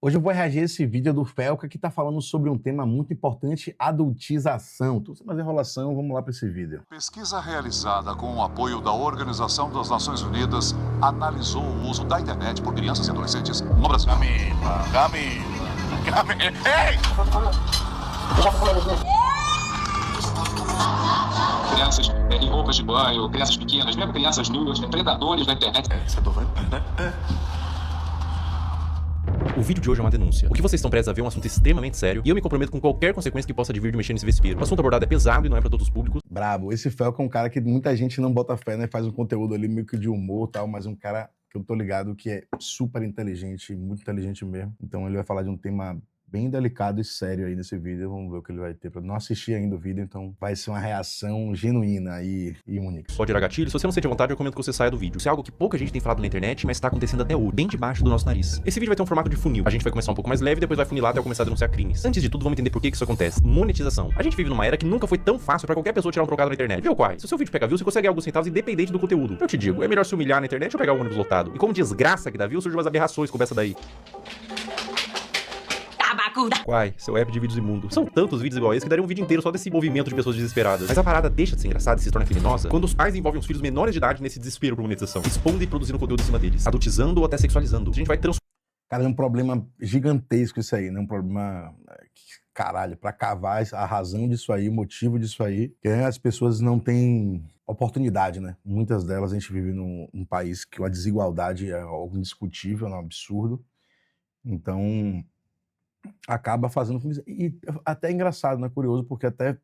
Hoje eu vou reagir a esse vídeo do Felca que tá falando sobre um tema muito importante, adultização. Tô sem mais enrolação, vamos lá para esse vídeo. Pesquisa realizada com o apoio da Organização das Nações Unidas analisou o uso da internet por crianças e adolescentes no Brasil. Camila. Ei! Crianças em roupas de banho, crianças pequenas, mesmo crianças nuas, predadores da internet. Você tô vendo, né? O vídeo de hoje é uma denúncia. O que vocês estão prestes a ver é um assunto extremamente sério e eu me comprometo com qualquer consequência que possa advir de mexer nesse vespeiro. O assunto abordado é pesado e não é pra todos os públicos. Brabo. Esse Felca é um cara que muita gente não bota fé, né? Faz um conteúdo ali meio que de humor e tal, mas um cara que eu tô ligado que é super inteligente, muito inteligente mesmo. Então ele vai falar de um tema bem delicado e sério aí nesse vídeo. Vamos ver o que ele vai ter. Eu não assisti ainda o vídeo, então vai ser uma reação genuína e única. Pode gerar gatilho. Se você não sente vontade, eu recomendo que você saia do vídeo. Isso é algo que pouca gente tem falado na internet, mas tá acontecendo até hoje, bem debaixo do nosso nariz. Esse vídeo vai ter um formato de funil. A gente vai começar um pouco mais leve e depois vai funilar até eu começar a denunciar crimes. Antes de tudo, vamos entender por que isso acontece. Monetização. A gente vive numa era que nunca foi tão fácil pra qualquer pessoa tirar um trocado na internet. Viu, Quai? Se o seu vídeo pega view, você consegue alguns centavos independente do conteúdo. Eu te digo, é melhor se humilhar na internet ou pegar um ônibus lotado. E como desgraça que dá view, surgem umas aberrações como essa daí. Quai, seu app de vídeos imundos. São tantos vídeos igual esse que daria um vídeo inteiro só desse movimento de pessoas desesperadas. Mas a parada deixa de ser engraçada e se torna criminosa quando os pais envolvem os filhos menores de idade nesse desespero por monetização, expondo e produzindo conteúdo em cima deles, adultizando ou até sexualizando. A gente vai Cara, é um problema gigantesco isso aí, né? Um problema, caralho, pra cavar a razão disso aí, o motivo disso aí, que as pessoas não têm oportunidade, né? Muitas delas, a gente vive num país que a desigualdade é algo indiscutível, é um absurdo. Então acaba fazendo com isso. E até é engraçado, né? Curioso, porque até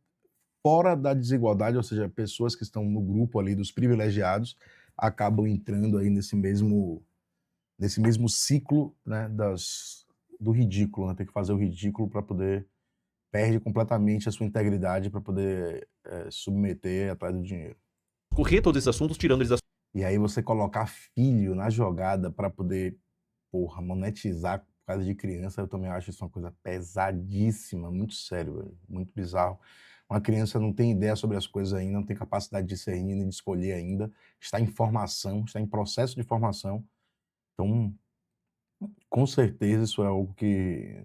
fora da desigualdade, ou seja, pessoas que estão no grupo ali dos privilegiados acabam entrando aí nesse mesmo ciclo, né, do ridículo, né? Tem que fazer o ridículo para poder perde completamente a sua integridade para poder submeter atrás do dinheiro. correr todos esses assuntos, tirando eles da E aí você colocar filho na jogada para poder, porra, monetizar por causa de criança, eu também acho isso uma coisa pesadíssima, muito sério, velho, muito bizarro. Uma criança não tem ideia sobre as coisas ainda, não tem capacidade de discernir nem de escolher ainda, está em formação, está em processo de formação. Então, com certeza isso é algo que...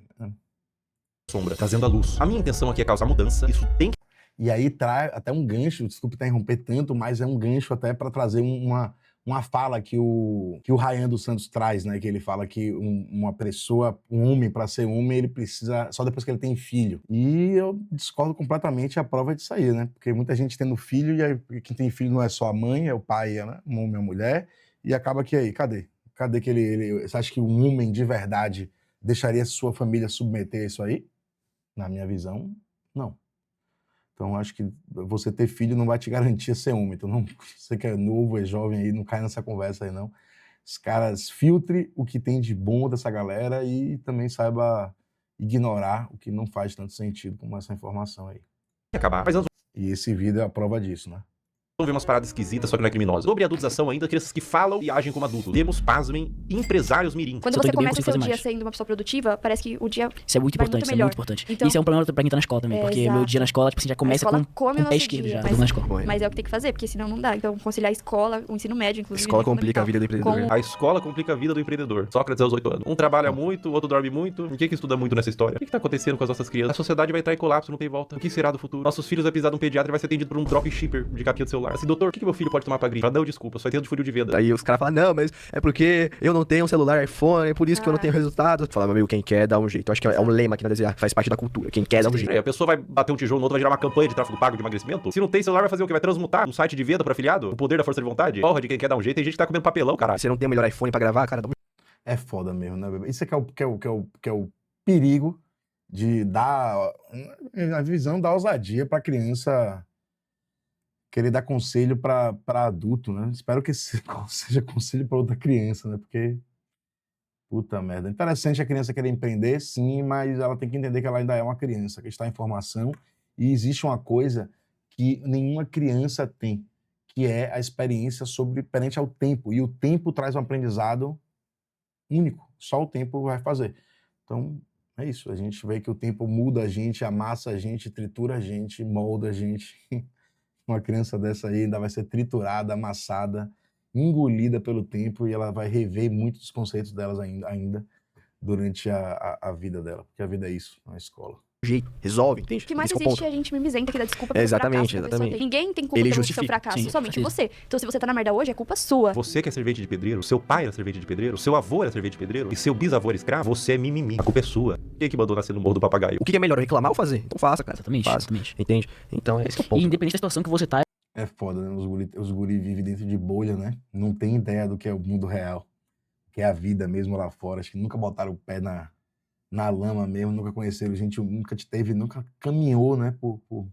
sombra, trazendo a luz. A minha intenção aqui é causar mudança. Isso tem que... E aí traz até um gancho, desculpe interromper tanto, mas é um gancho até para trazer uma fala que o Ryan dos Santos traz, né? Que ele fala que uma pessoa, um homem, para ser homem, ele precisa só depois que ele tem filho. E eu discordo completamente, a prova é disso aí, né? Porque muita gente tendo filho, e aí quem tem filho não é só a mãe, é o pai, né? Um homem e a mulher, e acaba que aí, cadê? Cadê que ele... Você acha que um homem de verdade deixaria a sua família submeter a isso aí? Na minha visão, não. Então, acho que você ter filho não vai te garantir ser homem. Então, não, você que é novo, é jovem aí, não cai nessa conversa aí, não. Os caras filtre o que tem de bom dessa galera e também saiba ignorar o que não faz tanto sentido como essa informação aí. acabar. Mas antes E esse vídeo é a prova disso, né? vamos ver umas paradas esquisitas, só que não é criminosa. Sobre a adultização ainda, crianças que falam e agem como adultos. Temos, pasmem, empresários mirim. Quando Se eu tô você entendendo, eu começa o consigo seu fazer dia mais. sendo uma pessoa produtiva, parece que o dia Isso é muito vai importante, muito isso é melhor. muito importante. Então, Isso é um problema pra quem tá na escola também, É, porque exato. meu dia na escola, tipo assim, já a começa escola com come o o pé nosso esquerdo dia, já, mas- tudo na escola. Mas é o que tem que fazer, porque senão não dá. Então, conciliar a escola, o ensino médio, inclusive. Escola né, complica a vida do fundamental, empreendedor. com A escola complica a vida do empreendedor. Sócrates aos 8 anos. Um trabalha muito, o outro dorme muito. Por que estuda muito nessa história? O que tá acontecendo com as nossas crianças? A sociedade vai entrar em colapso, não tem volta. O que será do futuro? Nossos filhos vai precisar de um pediatra e vai ser atendido por um dropshipper de capinha de celular. Assim, doutor, o que meu filho pode tomar pra gripe? Já deu desculpa, só entendo de fúria de venda. Aí os caras falam, não, mas é porque eu não tenho um celular iPhone, é por isso que eu não tenho resultado. Fala, meu amigo, quem quer dá um jeito. Eu acho que é um lema aqui na DZA, faz parte da cultura. Quem quer dá um jeito. É, a pessoa vai bater um tijolo no outro, vai gerar uma campanha de tráfego pago de emagrecimento. Se não tem celular, vai fazer o quê? Vai transmutar um site de venda pra afiliado? O poder da força de vontade? Porra, de quem quer dar um jeito. Tem gente que tá comendo papelão, caralho. Você não tem o melhor iPhone pra gravar, cara, dá um É foda mesmo, né, bebê? Isso é que é o perigo de dar a visão da ousadia pra criança querer dar conselho pra adulto, né? Espero que esse seja conselho pra outra criança, né? Porque, puta merda. Interessante a criança querer empreender, sim, mas ela tem que entender que ela ainda é uma criança, que está em formação, e existe uma coisa que nenhuma criança tem, que é a experiência perante ao tempo, e o tempo traz um aprendizado único, só o tempo vai fazer. Então, é isso, a gente vê que o tempo muda a gente, amassa a gente, tritura a gente, molda a gente. Uma criança dessa aí ainda vai ser triturada, amassada, engolida pelo tempo e ela vai rever muitos dos conceitos delas ainda. durante a vida dela. Porque a vida é isso, na escola. Jeito, resolve, entende? O que mais Esse é o existe ponto. é a gente mimizenta que dá desculpa pelo Exatamente, fracasso da pessoa. exatamente. Ninguém tem culpa Ele pelo seu justifica, fracasso, sim, somente com você. Então se você tá na merda hoje, a culpa é sua. Você que é servente de pedreiro, seu pai era servente de pedreiro, seu avô era servente de pedreiro e seu bisavô era escravo, você é mimimi. A culpa é sua. Quem é que mandou nascer no morro do papagaio? O que é melhor, reclamar ou fazer? Então faça, cara. Exatamente, Faça. exatamente. Entende? Então, esse é o E ponto. independente da situação que você tá, É foda, né? Os guri vivem dentro de bolha, né? Não tem ideia do que é o mundo real. Que é a vida mesmo lá fora. Acho que nunca botaram o pé na lama mesmo, nunca conheceram gente, nunca caminhou, né, por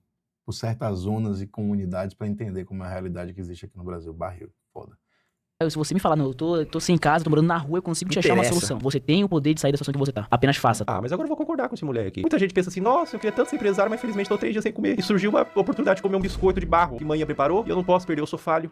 certas zonas e comunidades para entender como é a realidade que existe aqui no Brasil. Barril, foda. se você me falar, não, eu tô sem casa, tô morando na rua, eu consigo te achar uma Interessa. solução. Você tem o poder de sair da situação que você tá. Apenas faça. Ah, mas agora eu vou concordar com esse moleque. Muita gente pensa assim, nossa, eu queria tanto ser empresário, mas felizmente tô 3 dias sem comer. E surgiu uma oportunidade de comer um biscoito de barro que mãe preparou e eu não posso perder, eu sou falho.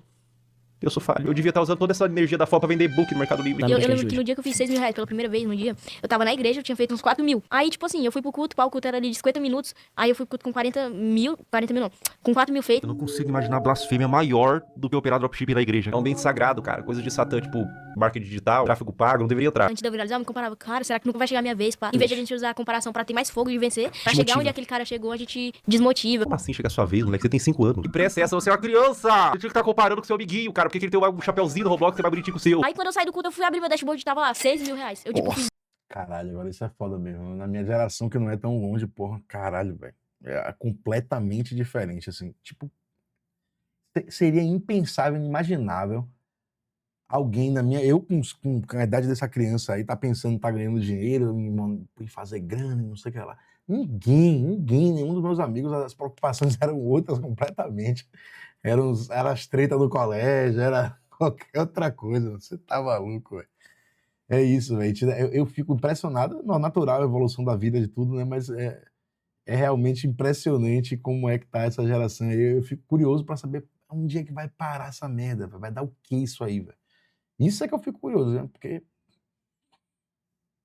Eu sou falho. Eu devia estar usando toda essa energia da FOA pra vender book no Mercado Livre. Tá. Eu Pra lembro gente que hoje. no dia que eu fiz 6 mil reais pela primeira vez, no dia, eu tava na igreja, eu tinha feito uns 4 mil. Aí, tipo assim, eu fui pro culto, o culto era ali de 50 minutos, aí eu fui pro culto com 40 mil não, com 4 mil feito. Eu não consigo imaginar blasfêmia maior do que operar dropshipping na igreja. É um ambiente sagrado, cara. Coisas de satã, tipo marketing digital, tráfego pago, não deveria entrar. Antes de eu viralizar, eu me comparava, cara, será que nunca vai chegar a minha vez? Pá? Em vez de a gente usar a comparação pra ter mais fogo de vencer, pra chegar Desmotiva. onde aquele cara chegou, a gente desmotiva. Como assim chega a sua vez, moleque? Você tem 5 anos. Que pressa é essa? Você é uma criança! Você tinha que estar comparando com seu amiguinho, cara. Porque ele tem um chapeuzinho no Roblox que é mais bonitinho que o seu. Aí quando eu saí do culto, eu fui abrir meu dashboard e tava lá, 6 mil reais. Eu tipo, fiz Caralho, agora isso é foda mesmo. Na minha geração, que não é tão longe, porra, caralho, velho. É completamente diferente, assim. Tipo, seria impensável, inimaginável alguém eu com a idade dessa criança aí, tá pensando, tá ganhando dinheiro, em fazer grana, não sei o que lá. Ninguém, nenhum dos meus amigos, as preocupações eram outras completamente. Eram as tretas do colégio, era qualquer outra coisa. Você tá maluco, velho. É isso, velho. Eu fico impressionado, natural a evolução da vida de tudo, né? Mas é realmente impressionante como é que tá essa geração. Eu fico curioso pra saber onde é que vai parar essa merda, véio. Vai dar o que isso aí, velho? Isso é que eu fico curioso, né? Porque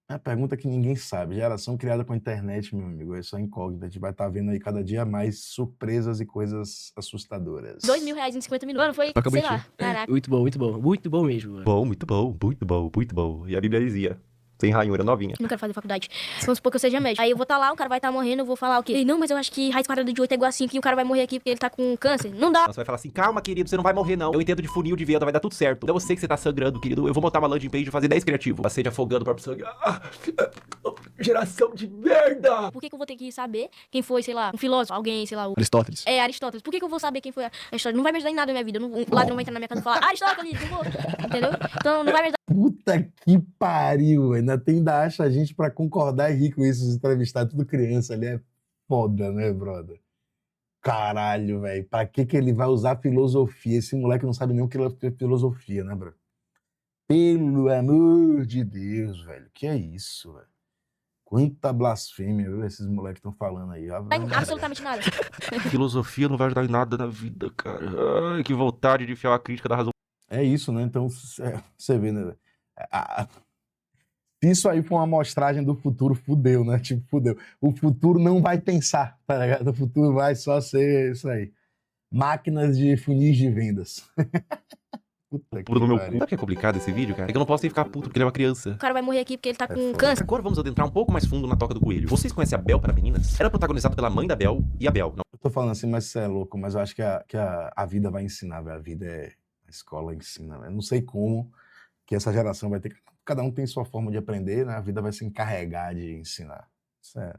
é uma pergunta que ninguém sabe. Geração criada com a internet, meu amigo, é só incógnita. A gente vai estar vendo aí cada dia mais surpresas e coisas assustadoras. 2 mil reais em 50 minutos. Mano, foi, Toca sei bonitinho. lá, caraca. Muito bom, muito bom. Muito bom mesmo, mano. Bom, muito bom, muito bom, muito bom. E a Bíblia dizia, sem ranhura novinha. Não quero fazer faculdade. Vamos supor que eu seja médico. Aí eu vou estar lá, o cara vai estar morrendo, eu vou falar o quê? Ele, não, mas eu acho que raiz quadrada de 8 é igual a 5 e o cara vai morrer aqui porque ele tá com câncer. Não dá. Você vai falar assim, calma, querido, você não vai morrer, não. Eu entendo de funil de venda, vai dar tudo certo. Então eu sei que você tá sangrando, querido. Eu vou montar uma landing page e fazer 10 criativos. Você afogando o próprio sangue. Geração de merda! Por que eu vou ter que saber quem foi, sei lá, um filósofo, alguém, sei lá, Aristóteles. Aristóteles. Por que eu vou saber quem foi Aristóteles? Não vai me ajudar em nada na minha vida. Um ladrão vai entrar na minha casa e falar, Aristóteles, não vou. Entendeu? Então não vai me ajudar. Puta que pariu, ainda acha a gente pra concordar e rir com isso, os entrevistados, tudo criança ali, é foda, né, brother? Caralho, velho, pra que ele vai usar filosofia? Esse moleque não sabe nem o que é filosofia, né, bro? Pelo amor de Deus, velho, que é isso, velho? Quanta blasfêmia, viu, esses moleques estão falando aí. Absolutamente nada. Filosofia não vai ajudar em nada na vida, cara. Ai, que vontade de enfiar a crítica da razão. É isso, né? Então, você vê, né? Se isso aí for uma amostragem do futuro, fudeu, né? Tipo, fudeu. O futuro não vai pensar, tá ligado? O futuro vai só ser isso aí. Máquinas de funis de vendas. Puta que Tudo no meu cu. pariu. Sabe o que é complicado esse vídeo, cara? É que eu não posso nem ficar puto porque ele é uma criança. O cara vai morrer aqui porque ele tá com foda. câncer. Agora vamos adentrar um pouco mais fundo na Toca do Coelho. Vocês conhecem a Bel para meninas? Era protagonizado pela mãe da Bel e a Bel. Não, Eu tô falando assim, mas você é louco, mas eu acho que a vida vai ensinar, velho. A vida é... A escola ensina, velho. Eu não sei como que essa geração vai ter... Cada um tem sua forma de aprender, né? A vida vai se encarregar de ensinar. Isso é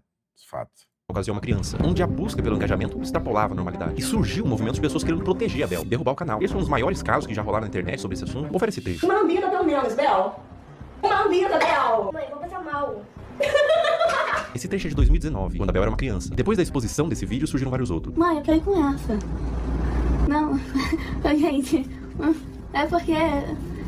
fato. por causa de uma criança, onde a busca pelo engajamento extrapolava a normalidade. E surgiu um movimento de pessoas querendo proteger a Bel, derrubar o canal. Esse foi um dos maiores casos que já rolaram na internet sobre esse assunto. Confere esse trecho. Uma lambida pelo menos, Bel. Uma lambida, Bel. Mãe, vou passar mal. Esse trecho é de 2019, quando a Bel era uma criança. Depois da exposição desse vídeo, surgiram vários outros. Mãe, eu quero ir com essa. Não, gente, é porque...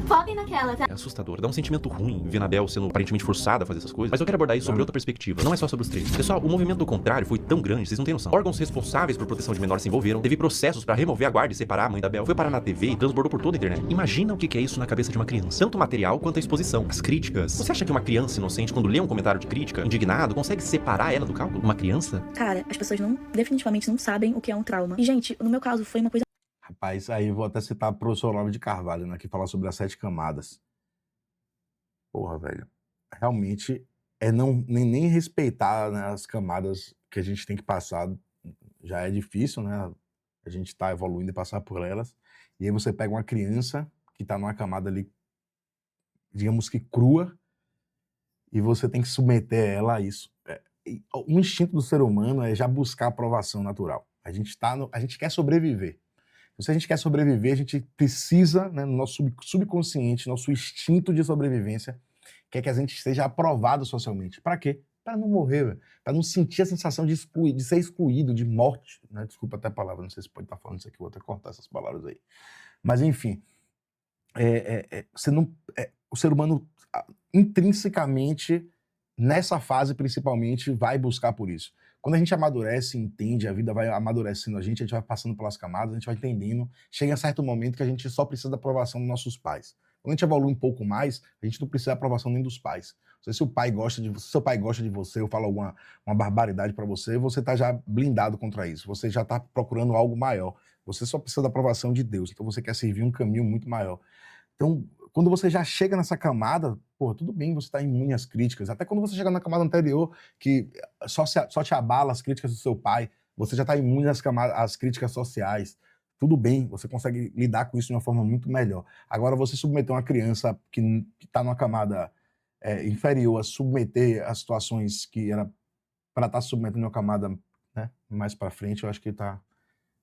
Foquem naquela, tá? É assustador, dá um sentimento ruim ver a Bel sendo aparentemente forçada a fazer essas coisas. Mas eu quero abordar isso sobre outra perspectiva. Não é só sobre os três. Pessoal, o movimento do contrário foi tão grande, vocês não têm noção. Órgãos responsáveis por proteção de menores se envolveram. Teve processos pra remover a guarda e separar a mãe da Bel. Foi parar na TV e transbordou por toda a internet. Imagina o que é isso na cabeça de uma criança. Tanto o material quanto a exposição. As críticas. Você acha que uma criança inocente, quando lê um comentário de crítica, indignado, consegue separar ela do cálculo? Uma criança? Cara, as pessoas definitivamente não sabem o que é um trauma. E, gente, no meu caso, foi uma coisa... Rapaz, aí eu vou até citar o professor Olavo de Carvalho, né, que fala sobre as 7 camadas. Porra, velho. Realmente nem respeitar, né, as camadas que a gente tem que passar. Já é difícil, né? A gente tá evoluindo e passar por elas. E aí você pega uma criança que tá numa camada ali, digamos que crua, e você tem que submeter ela a isso. O instinto do ser humano é já buscar a aprovação natural. A gente quer sobreviver. Se a gente quer sobreviver, a gente precisa, né, no nosso subconsciente, nosso instinto de sobrevivência, quer que a gente esteja aprovado socialmente. Para quê? Para não morrer, para não sentir a sensação de ser excluído, de morte. Né? Desculpa até a palavra, não sei se pode estar falando isso aqui, vou até cortar essas palavras aí. Mas, enfim, o ser humano, intrinsecamente, nessa fase, principalmente, vai buscar por isso. Quando a gente amadurece, entende, a vida vai amadurecendo a gente vai passando pelas camadas, a gente vai entendendo, chega a certo momento que a gente só precisa da aprovação dos nossos pais. Quando a gente evolui um pouco mais, a gente não precisa da aprovação nem dos pais. Não sei se o pai gosta de você, se seu pai gosta de você ou fala uma barbaridade para você, você tá já blindado contra isso. Você já tá procurando algo maior. Você só precisa da aprovação de Deus. Então você quer servir um caminho muito maior. Então, quando você já chega nessa camada, pô, tudo bem, você tá imune às críticas. Até quando você chega na camada anterior, que só te abala as críticas do seu pai, você já tá imune às críticas sociais. Tudo bem, você consegue lidar com isso de uma forma muito melhor. Agora, você submeter uma criança que está numa camada inferior a submeter a situações que era para estar submetendo uma camada, né, mais para frente, eu acho que está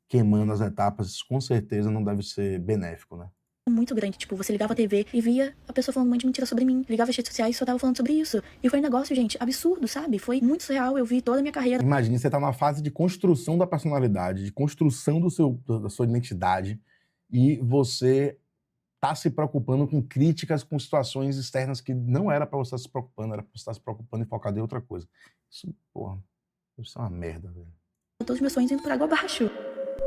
queimando as etapas, com certeza não deve ser benéfico, né? Muito grande, tipo, você ligava a TV e via a pessoa falando um monte de mentira sobre mim, ligava as redes sociais e só tava falando sobre isso. E foi um negócio, gente, absurdo, sabe? Foi muito surreal, eu vi toda a minha carreira. Imagine, você tá numa fase de construção da personalidade, de construção da sua identidade, e você tá se preocupando com críticas, com situações externas que não era pra você estar se preocupando, era pra você estar se preocupando e focado em outra coisa. Isso, porra, isso é uma merda, velho. Todos os meus sonhos indo por água abaixo.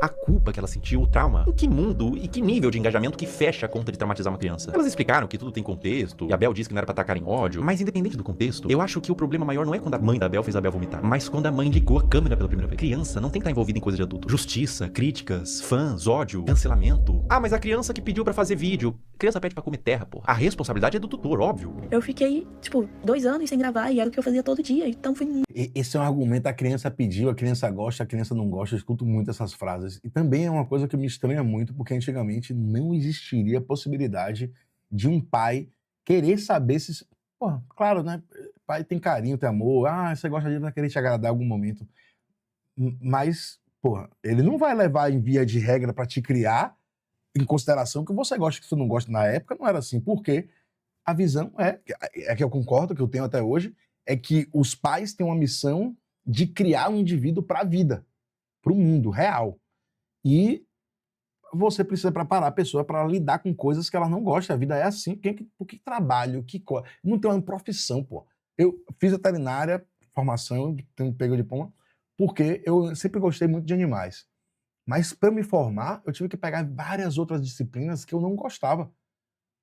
A culpa que ela sentiu, o trauma, em que mundo e que nível de engajamento que fecha a conta de traumatizar uma criança? Elas explicaram que tudo tem contexto, e a Bel disse que não era pra tacar em ódio, mas independente do contexto, eu acho que o problema maior não é quando a mãe da Bel fez a Bel vomitar, mas quando a mãe ligou a câmera pela primeira vez. Criança não tem que estar envolvida em coisa de adulto. Justiça, críticas, fãs, ódio, cancelamento. Ah, mas a criança que pediu pra fazer vídeo, criança pede pra comer terra, porra. A responsabilidade é do tutor, óbvio. Eu fiquei, 2 anos sem gravar e era o que eu fazia todo dia, então foi muito... Esse é um argumento, a criança pediu, a criança gosta, a criança não gosta, eu escuto muito essas frases. E também é uma coisa que me estranha muito, porque antigamente não existiria a possibilidade de um pai querer saber se... Porra, claro, né? Pai tem carinho, tem amor, você gosta de vai querer te agradar em algum momento. Mas, porra, ele não vai levar em via de regra pra te criar em consideração que você gosta, que você não gosta. Na época não era assim, porque a visão é que eu concordo, que eu tenho até hoje, é que os pais têm uma missão de criar um indivíduo para a vida, para o mundo real. E você precisa preparar a pessoa para lidar com coisas que ela não gosta. A vida é assim. Por que trabalho? Não tem uma profissão, pô. Eu fiz veterinária, formação, tenho pego diploma, porque eu sempre gostei muito de animais. Mas para me formar, eu tive que pegar várias outras disciplinas que eu não gostava.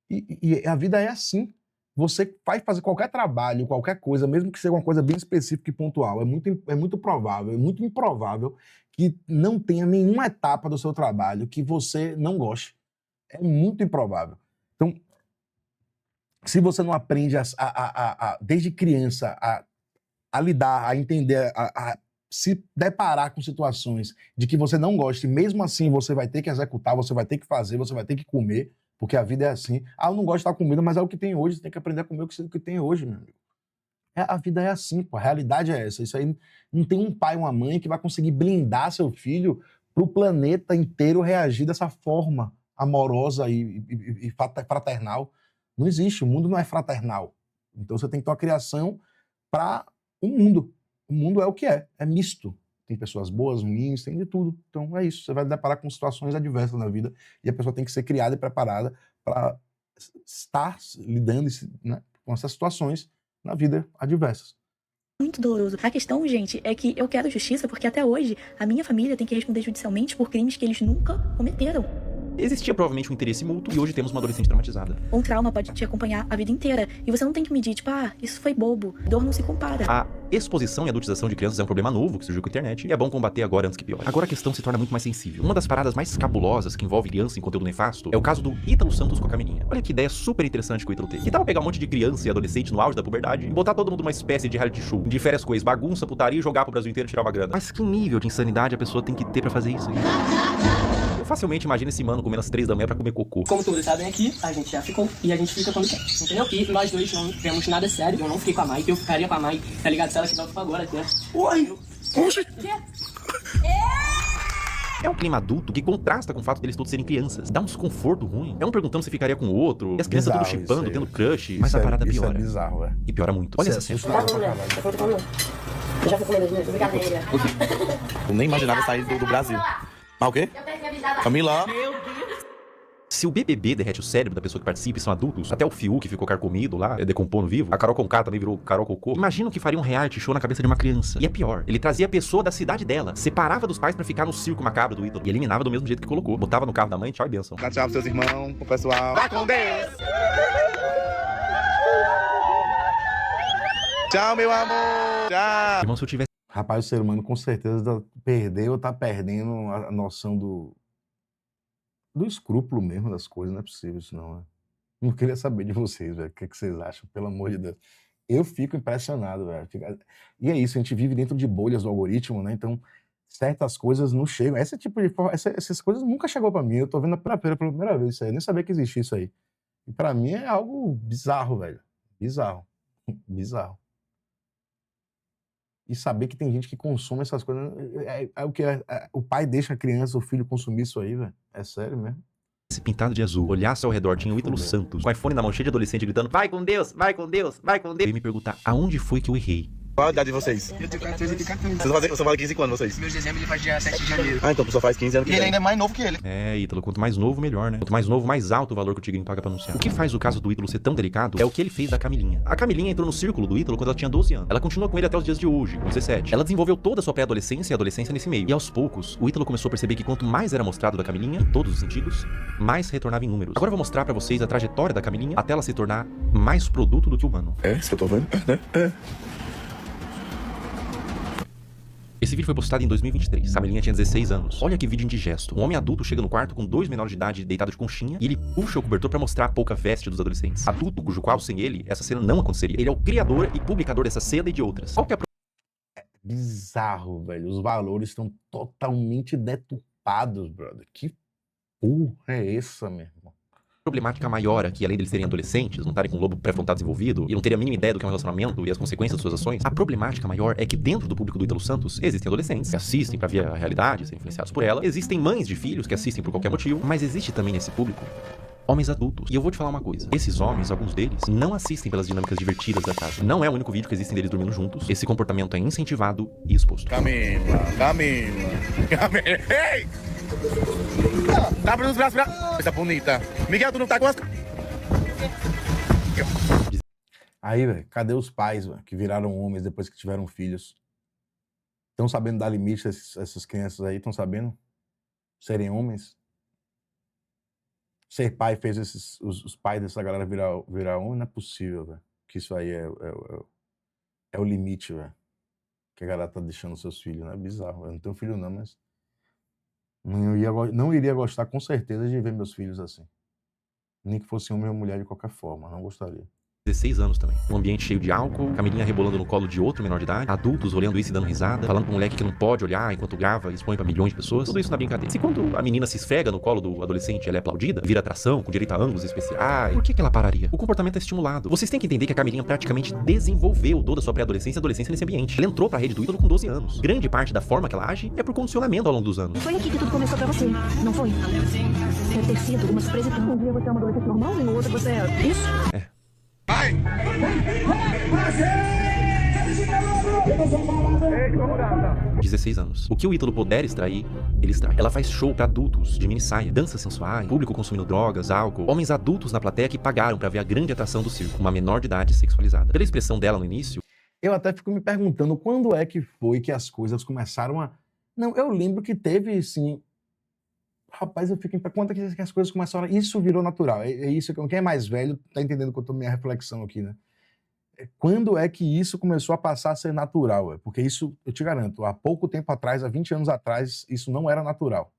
E a vida é assim. Você vai fazer qualquer trabalho, qualquer coisa, mesmo que seja uma coisa bem específica e pontual, é muito provável, é muito improvável que não tenha nenhuma etapa do seu trabalho que você não goste. É muito improvável. Então, se você não aprende desde criança a lidar, a entender, a se deparar com situações de que você não gosta, e mesmo assim você vai ter que executar, você vai ter que fazer, você vai ter que comer, porque a vida é assim. Eu não gosto de estar comida, mas é o que tem hoje. Você tem que aprender a comer o que tem hoje, meu amigo. A vida é assim, pô. A realidade é essa. Isso aí não tem um pai, uma mãe que vai conseguir blindar seu filho pro planeta inteiro reagir dessa forma amorosa e fraternal. Não existe. O mundo não é fraternal. Então você tem que ter uma criação para o mundo. O mundo é o que é. É misto. Tem pessoas boas, ruins, tem de tudo. Então é isso. Você vai deparar com situações adversas na vida e a pessoa tem que ser criada e preparada para estar lidando, né, com essas situações na vida adversas. Muito doloroso. A questão, gente, é que eu quero justiça porque até hoje a minha família tem que responder judicialmente por crimes que eles nunca cometeram. Existia provavelmente um interesse mútuo e hoje temos uma adolescente traumatizada. Um trauma pode te acompanhar a vida inteira e você não tem que medir, isso foi bobo. Dor não se compara. A exposição e adultização de crianças é um problema novo que surgiu com a internet e é bom combater agora antes que piore. Agora a questão se torna muito mais sensível. Uma das paradas mais cabulosas que envolve criança em conteúdo nefasto é o caso do Ítalo Santos com a Camilinha. Olha que ideia super interessante que o Ítalo teve. Que tal pegar um monte de criança e adolescente no auge da puberdade e botar todo mundo numa espécie de reality show, de férias coisas, bagunça, putaria e jogar pro Brasil inteiro e tirar uma grana. Mas que nível de insanidade a pessoa tem que ter pra fazer isso aí? Eu facilmente imagino esse mano comendo às 3 da manhã pra comer cocô. Como todos sabem aqui, a gente já ficou e a gente fica quando quer. Entendeu? E nós dois não temos nada sério. Eu não fiquei com a Mai, eu ficaria com a Mai, tá ligado? Se ela quiser, eu fico agora até. Oi! Poxa! É um clima adulto que contrasta com o fato deles todos serem crianças. Dá um desconforto ruim. É um perguntando se ficaria com o outro. E as crianças tudo chipando, tendo crush. Mas a parada piora. Isso é bizarro, velho. E piora muito. Olha essa cena. Eu já fui comer mesmo, brincadeira. Eu nem imaginava sair do Brasil. Ah, o quê? Camila. Se o BBB derrete o cérebro da pessoa que participa e são adultos, até o Fiuk ficou carcomido lá, decompondo vivo, a Carol Conká também virou Carol Cocô. Imagina o que faria um reality show na cabeça de uma criança. E é pior, ele trazia a pessoa da cidade dela, separava dos pais pra ficar no circo macabro do Ítalo e eliminava do mesmo jeito que colocou. Botava no carro da mãe, tchau e benção. Dá tchau pros seus irmãos, pro pessoal. Vai com Deus! Tchau, meu amor! Tchau! Irmão, se eu tivesse... Rapaz, o ser humano com certeza perdeu ou tá perdendo a noção do escrúpulo mesmo das coisas. Não é possível isso, não. Né? Não queria saber de vocês, velho. O que vocês acham? Pelo amor de Deus. Eu fico impressionado, velho. E é isso, a gente vive dentro de bolhas do algoritmo, né? Então, certas coisas não chegam. Esse tipo de essas coisas nunca chegou pra mim. Eu tô vendo pela primeira vez isso aí. Eu nem sabia que existia isso aí. E pra mim é algo bizarro, velho. Bizarro. Bizarro. E saber que tem gente que consome essas coisas. O pai deixa a criança, o filho consumir isso aí, velho. É sério mesmo. Esse pintado de azul, olhasse ao redor, tinha o Ítalo Santos, com o iPhone na mão cheio de adolescente gritando: vai com Deus, vai com Deus, vai com Deus. E me perguntar aonde foi que eu errei. Qual a idade de vocês? Eu tenho 14 e tenho 14. Vocês vão fazer 15 quando, vocês? Meu dezembro ele faz dia 7 de janeiro. Ah, então a pessoa faz 15 anos que E ele vem. ainda é mais novo que ele. É, Ítalo, quanto mais novo, melhor, né? Quanto mais novo, mais alto o valor que o Tigrinho paga pra anunciar. O que faz o caso do Ítalo ser tão delicado é o que ele fez da Camilinha. A Camilinha entrou no círculo do Ítalo quando ela tinha 12 anos. Ela continua com ele até os dias de hoje, com 17. Ela desenvolveu toda a sua pré-adolescência e adolescência nesse meio. E aos poucos, o Ítalo começou a perceber que quanto mais era mostrado da Camilinha, em todos os sentidos, mais retornava em números. Agora eu vou mostrar pra vocês a trajetória da Camilinha até ela se tornar mais produto do que humano. É, isso que eu tô vendo? É. Esse vídeo foi postado em 2023. Camilinha tinha 16 anos. Olha que vídeo indigesto. Um homem adulto chega no quarto com 2 menores de idade deitado de conchinha e ele puxa o cobertor pra mostrar a pouca veste dos adolescentes. Adulto cujo qual, sem ele, essa cena não aconteceria. Ele é o criador e publicador dessa cena e de outras. Qual que é a Bizarro, velho. Os valores estão totalmente deturpados, brother. Que porra é essa, meu irmão? problemática maior aqui, além deles serem adolescentes, não estarem com o lobo pré-frontal desenvolvido e não terem a mínima ideia do que é um relacionamento e as consequências das suas ações, a problemática maior é que dentro do público do Ítalo Santos existem adolescentes que assistem pra ver a realidade, serem influenciados por ela, existem mães de filhos que assistem por qualquer motivo, mas existe também nesse público homens adultos. E eu vou te falar uma coisa. Esses homens, alguns deles, não assistem pelas dinâmicas divertidas da casa. Não é o único vídeo que existem deles dormindo juntos. Esse comportamento é incentivado e exposto. Camila. Ei! Dá pra nos braços pra... Coisa bonita. Miguel, tu não tá com as... Aí, velho, cadê os pais, véio, que viraram homens depois que tiveram filhos? Estão sabendo dar limite a essas crianças aí? Estão sabendo serem homens? Ser pai fez os pais dessa galera virar homem? Não é possível, velho. Que isso aí é o limite, velho. Que a galera tá deixando seus filhos, né? É bizarro. Eu não tenho filho não, mas... Não iria gostar com certeza de ver meus filhos assim. Nem que fosse homem ou mulher de qualquer forma. Não gostaria. 16 anos também. Um ambiente cheio de álcool, Camilinha rebolando no colo de outro menor de idade, adultos olhando isso e dando risada, falando pro moleque que não pode olhar enquanto grava e expõe pra milhões de pessoas. Tudo isso na brincadeira. Se quando a menina se esfrega no colo do adolescente, ela é aplaudida, vira atração, com direito a ângulos especiais, por que ela pararia? O comportamento é estimulado. Vocês têm que entender que a Camilinha praticamente desenvolveu toda a sua pré-adolescência e adolescência nesse ambiente. Ela entrou pra rede do Ítalo com 12 anos. Grande parte da forma que ela age é por condicionamento ao longo dos anos. Foi aqui que tudo começou pra você, não foi? Deve ter sido uma surpresa tão... Um dia você é uma adolescente normal e no outro você é isso? É. 16 anos. O que o Ítalo puder extrair, ele extrai. Ela faz show pra adultos, de mini saia, danças sensuais, público consumindo drogas, álcool, homens adultos na plateia que pagaram pra ver a grande atração do circo, uma menor de idade sexualizada. Pela expressão dela no início... Eu até fico me perguntando quando é que foi que as coisas começaram a... Não, eu lembro que teve, sim... Rapaz, eu fico em quanto é que as coisas começaram... Isso virou natural. É isso que quem é mais velho tá entendendo que eu tô minha reflexão aqui, né? quando é que isso começou a passar a ser natural? Porque isso, eu te garanto, há pouco tempo atrás, há 20 anos atrás, isso não era natural.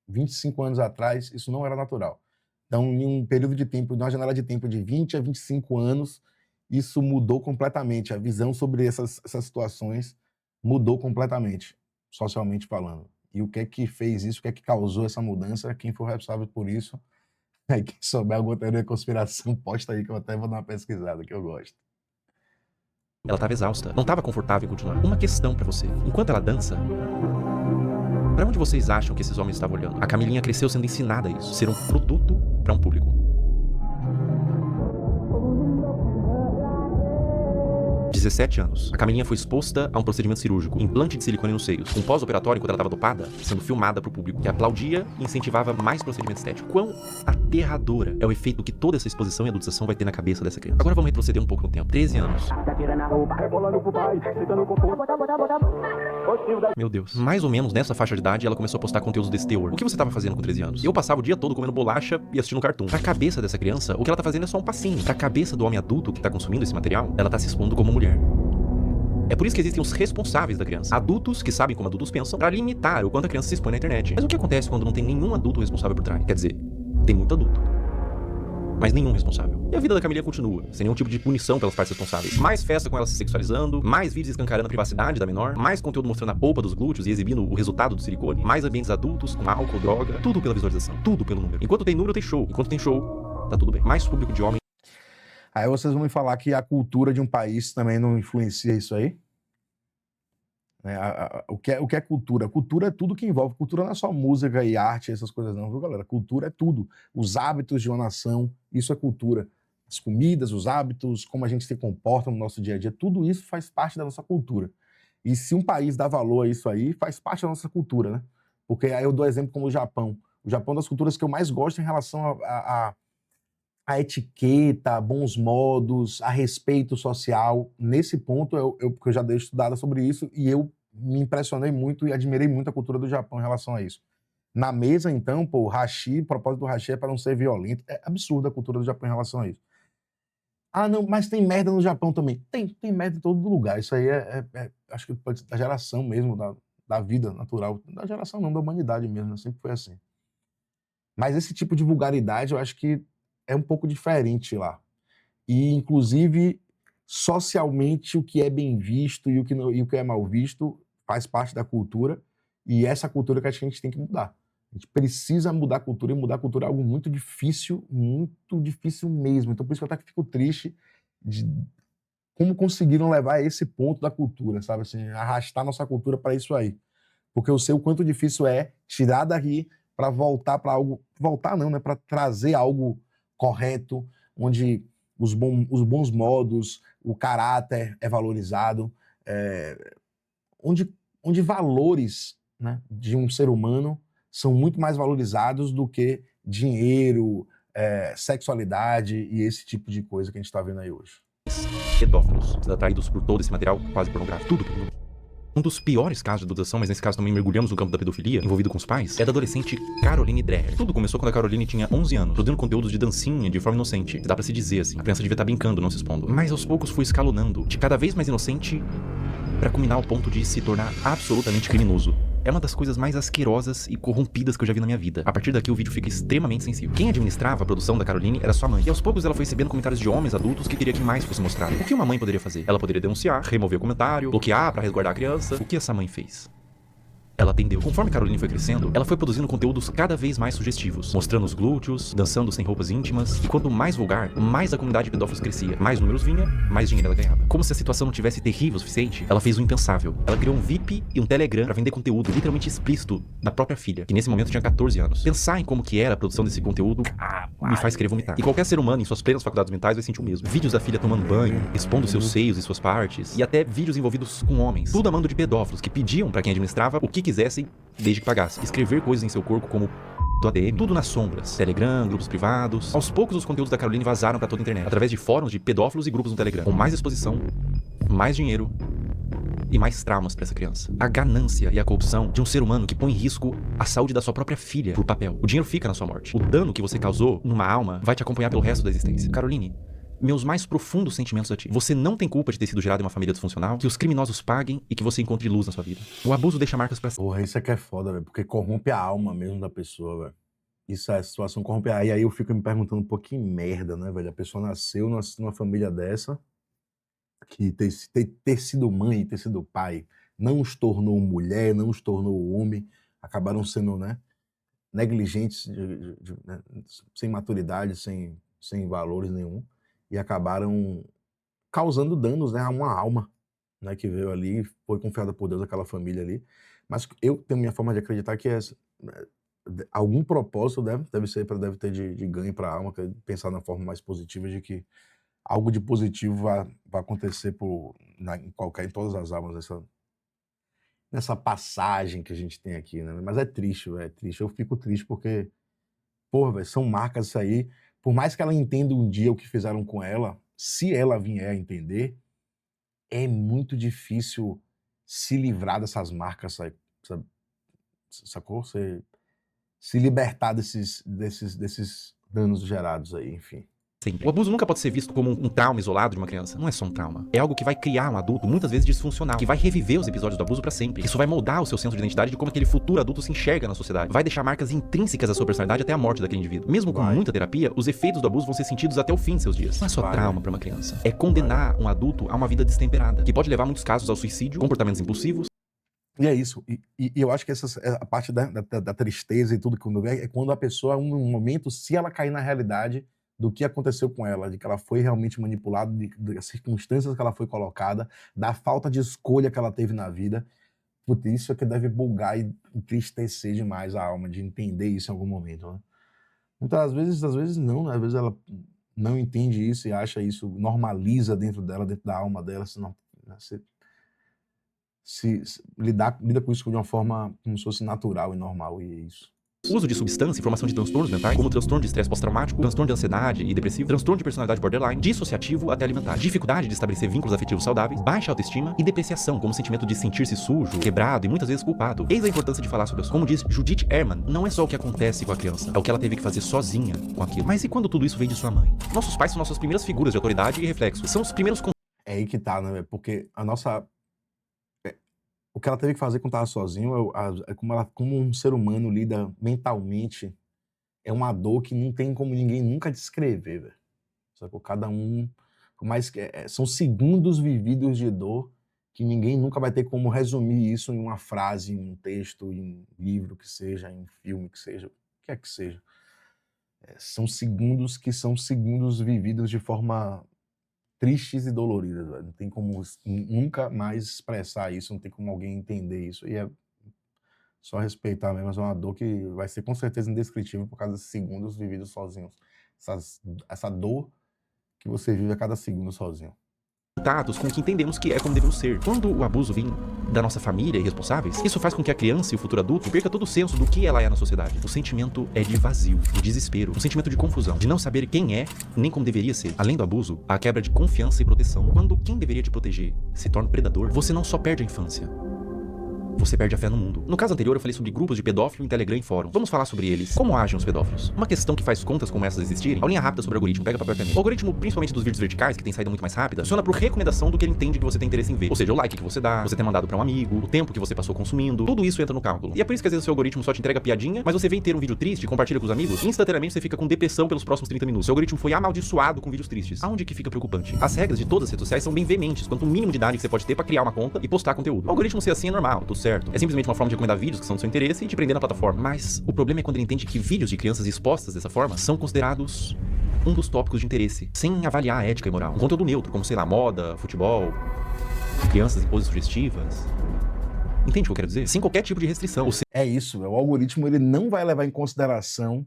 25 anos atrás, isso não era natural. Então, em um período de tempo, numa janela de tempo de 20 a 25 anos, isso mudou completamente. A visão sobre essas situações mudou completamente, socialmente falando. E o que é que fez isso, o que é que causou essa mudança, quem foi responsável por isso? Quem souber alguma teoria de conspiração, posta aí que eu até vou dar uma pesquisada, que eu gosto. Ela estava exausta, não estava confortável em continuar. Uma questão pra você. Enquanto ela dança, pra onde vocês acham que esses homens estavam olhando? A Camilinha cresceu sendo ensinada a isso. Ser um produto pra um público. 17 anos. A Camilinha foi exposta a um procedimento cirúrgico, implante de silicone nos seios. Um pós-operatório, enquanto ela estava dopada, sendo filmada pro público, que aplaudia e incentivava mais procedimento estético. Quão aterradora é o efeito que toda essa exposição e adultização vai ter na cabeça dessa criança. Agora vamos retroceder um pouco no tempo. 13 anos. Meu Deus. Mais ou menos nessa faixa de idade, ela começou a postar conteúdos desse teor. O que você estava fazendo com 13 anos? Eu passava o dia todo comendo bolacha e assistindo cartoon. Pra cabeça dessa criança, o que ela tá fazendo é só um passinho. Pra cabeça do homem adulto que tá consumindo esse material, ela tá se expondo como mulher. É por isso que existem os responsáveis da criança. Adultos que sabem como adultos pensam pra limitar o quanto a criança se expõe na internet. Mas o que acontece quando não tem nenhum adulto responsável por trás? Quer dizer, tem muito adulto, mas nenhum responsável. E a vida da Camilinha continua, sem nenhum tipo de punição pelas partes responsáveis. Mais festa com ela se sexualizando, mais vídeos escancarando a privacidade da menor, mais conteúdo mostrando a polpa dos glúteos e exibindo o resultado do silicone, mais ambientes adultos com álcool, droga, tudo pela visualização, tudo pelo número. Enquanto tem número, tem show. Enquanto tem show, tá tudo bem. Mais público de homem. Aí vocês vão me falar que a cultura de um país também não influencia isso aí? O que é cultura? Cultura é tudo que envolve. Cultura não é só música e arte, essas coisas não, viu, galera? Cultura é tudo. Os hábitos de uma nação, isso é cultura. As comidas, os hábitos, como a gente se comporta no nosso dia a dia, tudo isso faz parte da nossa cultura. E se um país dá valor a isso aí, faz parte da nossa cultura, né? Porque aí eu dou exemplo como o Japão. O Japão é uma das culturas que eu mais gosto em relação a etiqueta, bons modos, a respeito social. Nesse ponto, porque eu já dei estudada sobre isso e eu me impressionei muito e admirei muito a cultura do Japão em relação a isso. Na mesa, então, pô, o hashi, o propósito do hashi é para não ser violento. É absurda a cultura do Japão em relação a isso. Ah, não, mas tem merda no Japão também. Tem merda em todo lugar. Isso aí acho que pode ser da geração mesmo, da vida natural. Da geração não, da humanidade mesmo, né? Sempre foi assim. Mas esse tipo de vulgaridade, eu acho que é um pouco diferente lá. E, inclusive, socialmente, o que é bem visto e o que é mal visto faz parte da cultura. E essa cultura que a gente tem que mudar. A gente precisa mudar a cultura, e mudar a cultura é algo muito difícil mesmo. Então, por isso que eu até fico triste de como conseguiram levar a esse ponto da cultura, sabe? Assim, arrastar nossa cultura para isso aí. Porque eu sei o quanto difícil é tirar daqui para voltar para algo... Voltar não, né? Para trazer algo correto, onde os bons modos, o caráter é valorizado, onde valores, né, de um ser humano são muito mais valorizados do que dinheiro, sexualidade e esse tipo de coisa que a gente está vendo aí hoje. Pedófilos, atraídos por todo esse material quase pornográfico, tudo pelo mundo. Um dos piores casos de adoção, mas nesse caso também mergulhamos no campo da pedofilia, envolvido com os pais, é da adolescente Caroline Dreher. Tudo começou quando a Caroline tinha 11 anos, produzindo conteúdos de dancinha de forma inocente. Dá pra se dizer assim, a criança devia estar brincando, não se expondo. Mas aos poucos foi escalonando, de cada vez mais inocente, pra culminar ao ponto de se tornar absolutamente criminoso. É uma das coisas mais asquerosas e corrompidas que eu já vi na minha vida. A partir daqui o vídeo fica extremamente sensível. Quem administrava a produção da Caroline era sua mãe. E aos poucos ela foi recebendo comentários de homens adultos que queria que mais fosse mostrado. O que uma mãe poderia fazer? Ela poderia denunciar, remover o comentário, bloquear pra resguardar a criança. O que essa mãe fez? Ela atendeu. Conforme Caroline foi crescendo, ela foi produzindo conteúdos cada vez mais sugestivos, mostrando os glúteos, dançando sem roupas íntimas, e quanto mais vulgar, mais a comunidade de pedófilos crescia. Mais números vinha, mais dinheiro ela ganhava. Como se a situação não tivesse terrível o suficiente, ela fez o impensável. Ela criou um VIP e um Telegram pra vender conteúdo literalmente explícito da própria filha, que nesse momento tinha 14 anos. Pensar em como que era a produção desse conteúdo me faz querer vomitar. E qualquer ser humano em suas plenas faculdades mentais vai sentir o mesmo. Vídeos da filha tomando banho, expondo seus seios e suas partes, e até vídeos envolvidos com homens. Tudo a mando de pedófilos que pediam pra quem administrava o que quisessem, desde que pagasse. Escrever coisas em seu corpo como do ADM, tudo nas sombras. Telegram, grupos privados. Aos poucos os conteúdos da Caroline vazaram pra toda a internet, através de fóruns de pedófilos e grupos no Telegram, com mais exposição, mais dinheiro e mais traumas pra essa criança. A ganância e a corrupção de um ser humano que põe em risco a saúde da sua própria filha por papel. O dinheiro fica na sua morte. O dano que você causou numa alma vai te acompanhar pelo resto da existência. Caroline, meus mais profundos sentimentos a ti. Você não tem culpa de ter sido gerado em uma família disfuncional, que os criminosos paguem e que você encontre luz na sua vida. O abuso deixa marcas pra sempre. Porra, isso é que é foda, velho, porque corrompe a alma mesmo da pessoa, velho. Isso é a situação corrompe. E aí eu fico me perguntando, pô, que merda, né, velho? A pessoa nasceu numa família dessa, que ter sido mãe, ter sido pai, não os tornou mulher, não os tornou homem, acabaram sendo, né, negligentes, né, sem maturidade, sem valores nenhum, e acabaram causando danos, né, a uma alma, né, que veio ali, foi confiada por Deus aquela família ali. Mas eu tenho minha forma de acreditar que algum propósito deve ter de ganho para a alma, pensar na forma mais positiva de que algo de positivo vai acontecer em todas as almas nessa passagem que a gente tem aqui, né? Mas é triste, velho, é triste. Eu fico triste porque, porra, velho, são marcas isso aí. Por mais que ela entenda um dia o que fizeram com ela, se ela vier a entender, é muito difícil se livrar dessas marcas, sacou? Você se libertar desses danos gerados aí, enfim. Sempre. O abuso nunca pode ser visto como um trauma isolado de uma criança. Não é só um trauma. É algo que vai criar um adulto, muitas vezes disfuncional, que vai reviver os episódios do abuso pra sempre. Isso vai moldar o seu senso de identidade de como aquele futuro adulto se enxerga na sociedade. Vai deixar marcas intrínsecas à sua personalidade até a morte daquele indivíduo. Mesmo com muita terapia, os efeitos do abuso vão ser sentidos até o fim de seus dias. Não é só trauma pra uma criança. É condenar um adulto a uma vida destemperada, que pode levar muitos casos ao suicídio, comportamentos impulsivos. E é isso. E eu acho que a parte da tristeza e tudo que quando é quando a pessoa, em um momento, se ela cair na realidade do que aconteceu com ela, de que ela foi realmente manipulada, das circunstâncias que ela foi colocada, da falta de escolha que ela teve na vida, putz, isso é que deve bugar e entristecer demais a alma, de entender isso em algum momento, né? Muitas vezes, às vezes não, né? Às vezes ela não entende isso e acha isso, normaliza dentro dela, dentro da alma dela, senão, né, lida com isso de uma forma como se fosse natural e normal, e é isso. Uso de substância e formação de transtornos mentais, como transtorno de estresse pós-traumático, transtorno de ansiedade e depressivo, transtorno de personalidade borderline, dissociativo até alimentar, dificuldade de estabelecer vínculos afetivos saudáveis, baixa autoestima e depreciação, como sentimento de sentir-se sujo, quebrado e muitas vezes culpado. Eis a importância de falar sobre isso. Como diz Judith Herman, não é só o que acontece com a criança, é o que ela teve que fazer sozinha com aquilo. Mas e quando tudo isso vem de sua mãe? Nossos pais são nossas primeiras figuras de autoridade e reflexo. São os primeiros... É aí que tá, né? Porque o que ela teve que fazer quando estava sozinho é como um ser humano lida mentalmente. É uma dor que não tem como ninguém nunca descrever, velho. Sacou? Cada um... Mas são segundos vividos de dor que ninguém nunca vai ter como resumir isso em uma frase, em um texto, em um livro que seja, em um filme que seja, o que é que seja. São segundos que são segundos vividos de forma... tristes e doloridas, velho. Não tem como nunca mais expressar isso, não tem como alguém entender isso. E é só respeitar mesmo, mas é uma dor que vai ser com certeza indescritível por causa desses segundos vividos sozinhos. Essa dor que você vive a cada segundo sozinho. Contatos com o que entendemos que é como devemos ser. Quando o abuso vem da nossa família e responsáveis, isso faz com que a criança e o futuro adulto perca todo o senso do que ela é na sociedade. O sentimento é de vazio, de desespero, um sentimento de confusão, de não saber quem é, nem como deveria ser. Além do abuso, a quebra de confiança e proteção. Quando quem deveria te proteger se torna um predador, você não só perde a infância, você perde a fé no mundo. No caso anterior, eu falei sobre grupos de pedófilo em Telegram e fóruns. Vamos falar sobre eles. Como agem os pedófilos? Uma questão que faz contas como essas existirem. Aulinha rápida sobre o algoritmo. Pega papel e caneta. O algoritmo, principalmente dos vídeos verticais, que tem saída muito mais rápida, funciona por recomendação do que ele entende que você tem interesse em ver. Ou seja, o like que você dá, você ter mandado pra um amigo, o tempo que você passou consumindo, tudo isso entra no cálculo. E é por isso que às vezes o seu algoritmo só te entrega piadinha, mas você vem ter um vídeo triste e compartilha com os amigos, e instantaneamente você fica com depressão pelos próximos 30 minutos. Seu algoritmo foi amaldiçoado com vídeos tristes. Aonde que fica preocupante? As regras de todas as redes sociais são bem veementes quanto o mínimo de idade que você pode ter pra criar uma conta e postar conteúdo. O algoritmo ser assim é normal, tudo certo. É simplesmente uma forma de recomendar vídeos que são do seu interesse e te prender na plataforma. Mas o problema é quando ele entende que vídeos de crianças expostas dessa forma são considerados um dos tópicos de interesse, sem avaliar a ética e moral. Um conteúdo neutro, como, sei lá, moda, futebol, crianças em poses sugestivas. Entende o que eu quero dizer? Sem qualquer tipo de restrição. É isso, o algoritmo ele não vai levar em consideração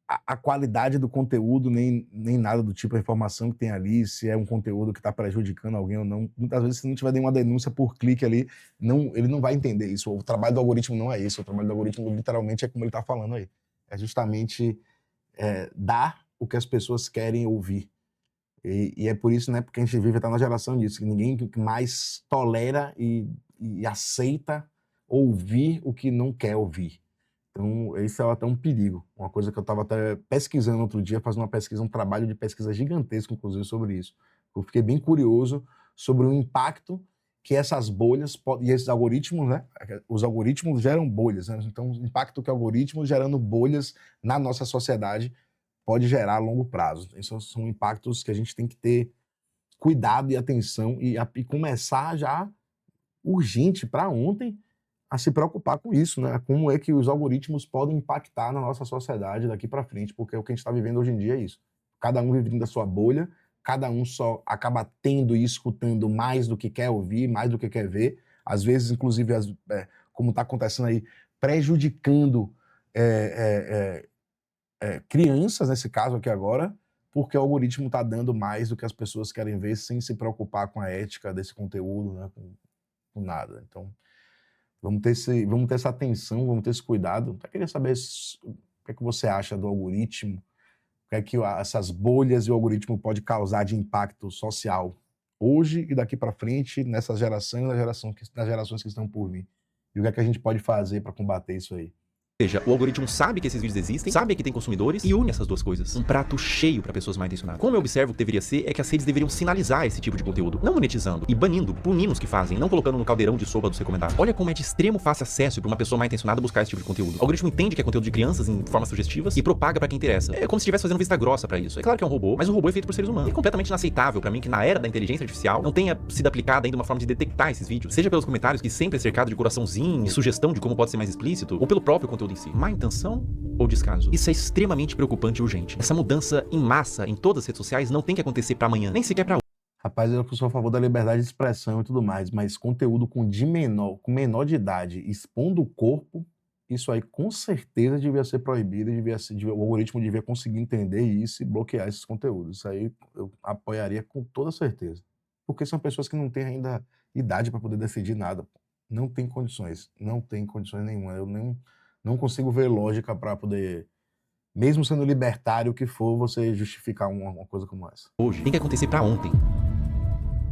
a qualidade do conteúdo, nem nada do tipo, a informação que tem ali, se é um conteúdo que está prejudicando alguém ou não. Muitas vezes, se não tiver nenhuma denúncia por clique ali, ele não vai entender isso. O trabalho do algoritmo não é esse. O trabalho do algoritmo, literalmente, é como ele está falando aí. É justamente dar o que as pessoas querem ouvir. E é por isso, né, porque a gente vive até na geração disso, que ninguém mais tolera e aceita ouvir o que não quer ouvir. Então, esse é até um perigo. Uma coisa que eu estava até pesquisando outro dia, fazendo uma pesquisa, um trabalho de pesquisa gigantesco, inclusive, sobre isso. Eu fiquei bem curioso sobre o impacto que essas bolhas e esses algoritmos, né? Os algoritmos geram bolhas, né? Então, o impacto que algoritmos gerando bolhas na nossa sociedade pode gerar a longo prazo. Esses são impactos que a gente tem que ter cuidado e atenção e começar já urgente para ontem a se preocupar com isso, né? Como é que os algoritmos podem impactar na nossa sociedade daqui para frente, porque o que a gente está vivendo hoje em dia é isso. Cada um vive dentro da sua bolha, cada um só acaba tendo e escutando mais do que quer ouvir, mais do que quer ver, às vezes, inclusive, como está acontecendo aí, prejudicando crianças, nesse caso aqui agora, porque o algoritmo está dando mais do que as pessoas querem ver, sem se preocupar com a ética desse conteúdo, né? Com nada. Então, vamos ter essa atenção, vamos ter esse cuidado. Eu queria saber o que é que você acha do algoritmo, o que é que essas bolhas e o algoritmo pode causar de impacto social hoje e daqui para frente, nessa geração e nas gerações que estão por vir. E o que é que a gente pode fazer para combater isso aí? Ou seja, o algoritmo sabe que esses vídeos existem, sabe que tem consumidores e une essas duas coisas. Um prato cheio para pessoas mal intencionadas. Como eu observo que deveria ser, é que as redes deveriam sinalizar esse tipo de conteúdo, não monetizando e banindo, punindo os que fazem, não colocando no caldeirão de sopa dos recomendados. Olha como é de extremo fácil acesso para uma pessoa mal intencionada buscar esse tipo de conteúdo. O algoritmo entende que é conteúdo de crianças em formas sugestivas e propaga para quem interessa. É como se estivesse fazendo vista grossa para isso. É claro que é um robô, mas o robô é feito por seres humanos. É completamente inaceitável para mim que na era da inteligência artificial não tenha sido aplicada ainda uma forma de detectar esses vídeos, seja pelos comentários que sempre é cercado de coraçãozinho e sugestão de como pode ser mais explícito, ou pelo próprio conteúdo em si. Má intenção ou descaso? Isso é extremamente preocupante e urgente. Essa mudança em massa em todas as redes sociais não tem que acontecer para amanhã, nem sequer para hoje. Rapaz, eu sou a favor da liberdade de expressão e tudo mais, mas conteúdo com menor de idade expondo o corpo, isso aí com certeza devia ser proibido, o algoritmo devia conseguir entender isso e bloquear esses conteúdos. Isso aí eu apoiaria com toda certeza. Porque são pessoas que não têm ainda idade para poder decidir nada. Não tem condições nenhuma. Eu não consigo ver lógica para poder, mesmo sendo libertário o que for, você justificar uma coisa como essa. Hoje tem que acontecer para ontem.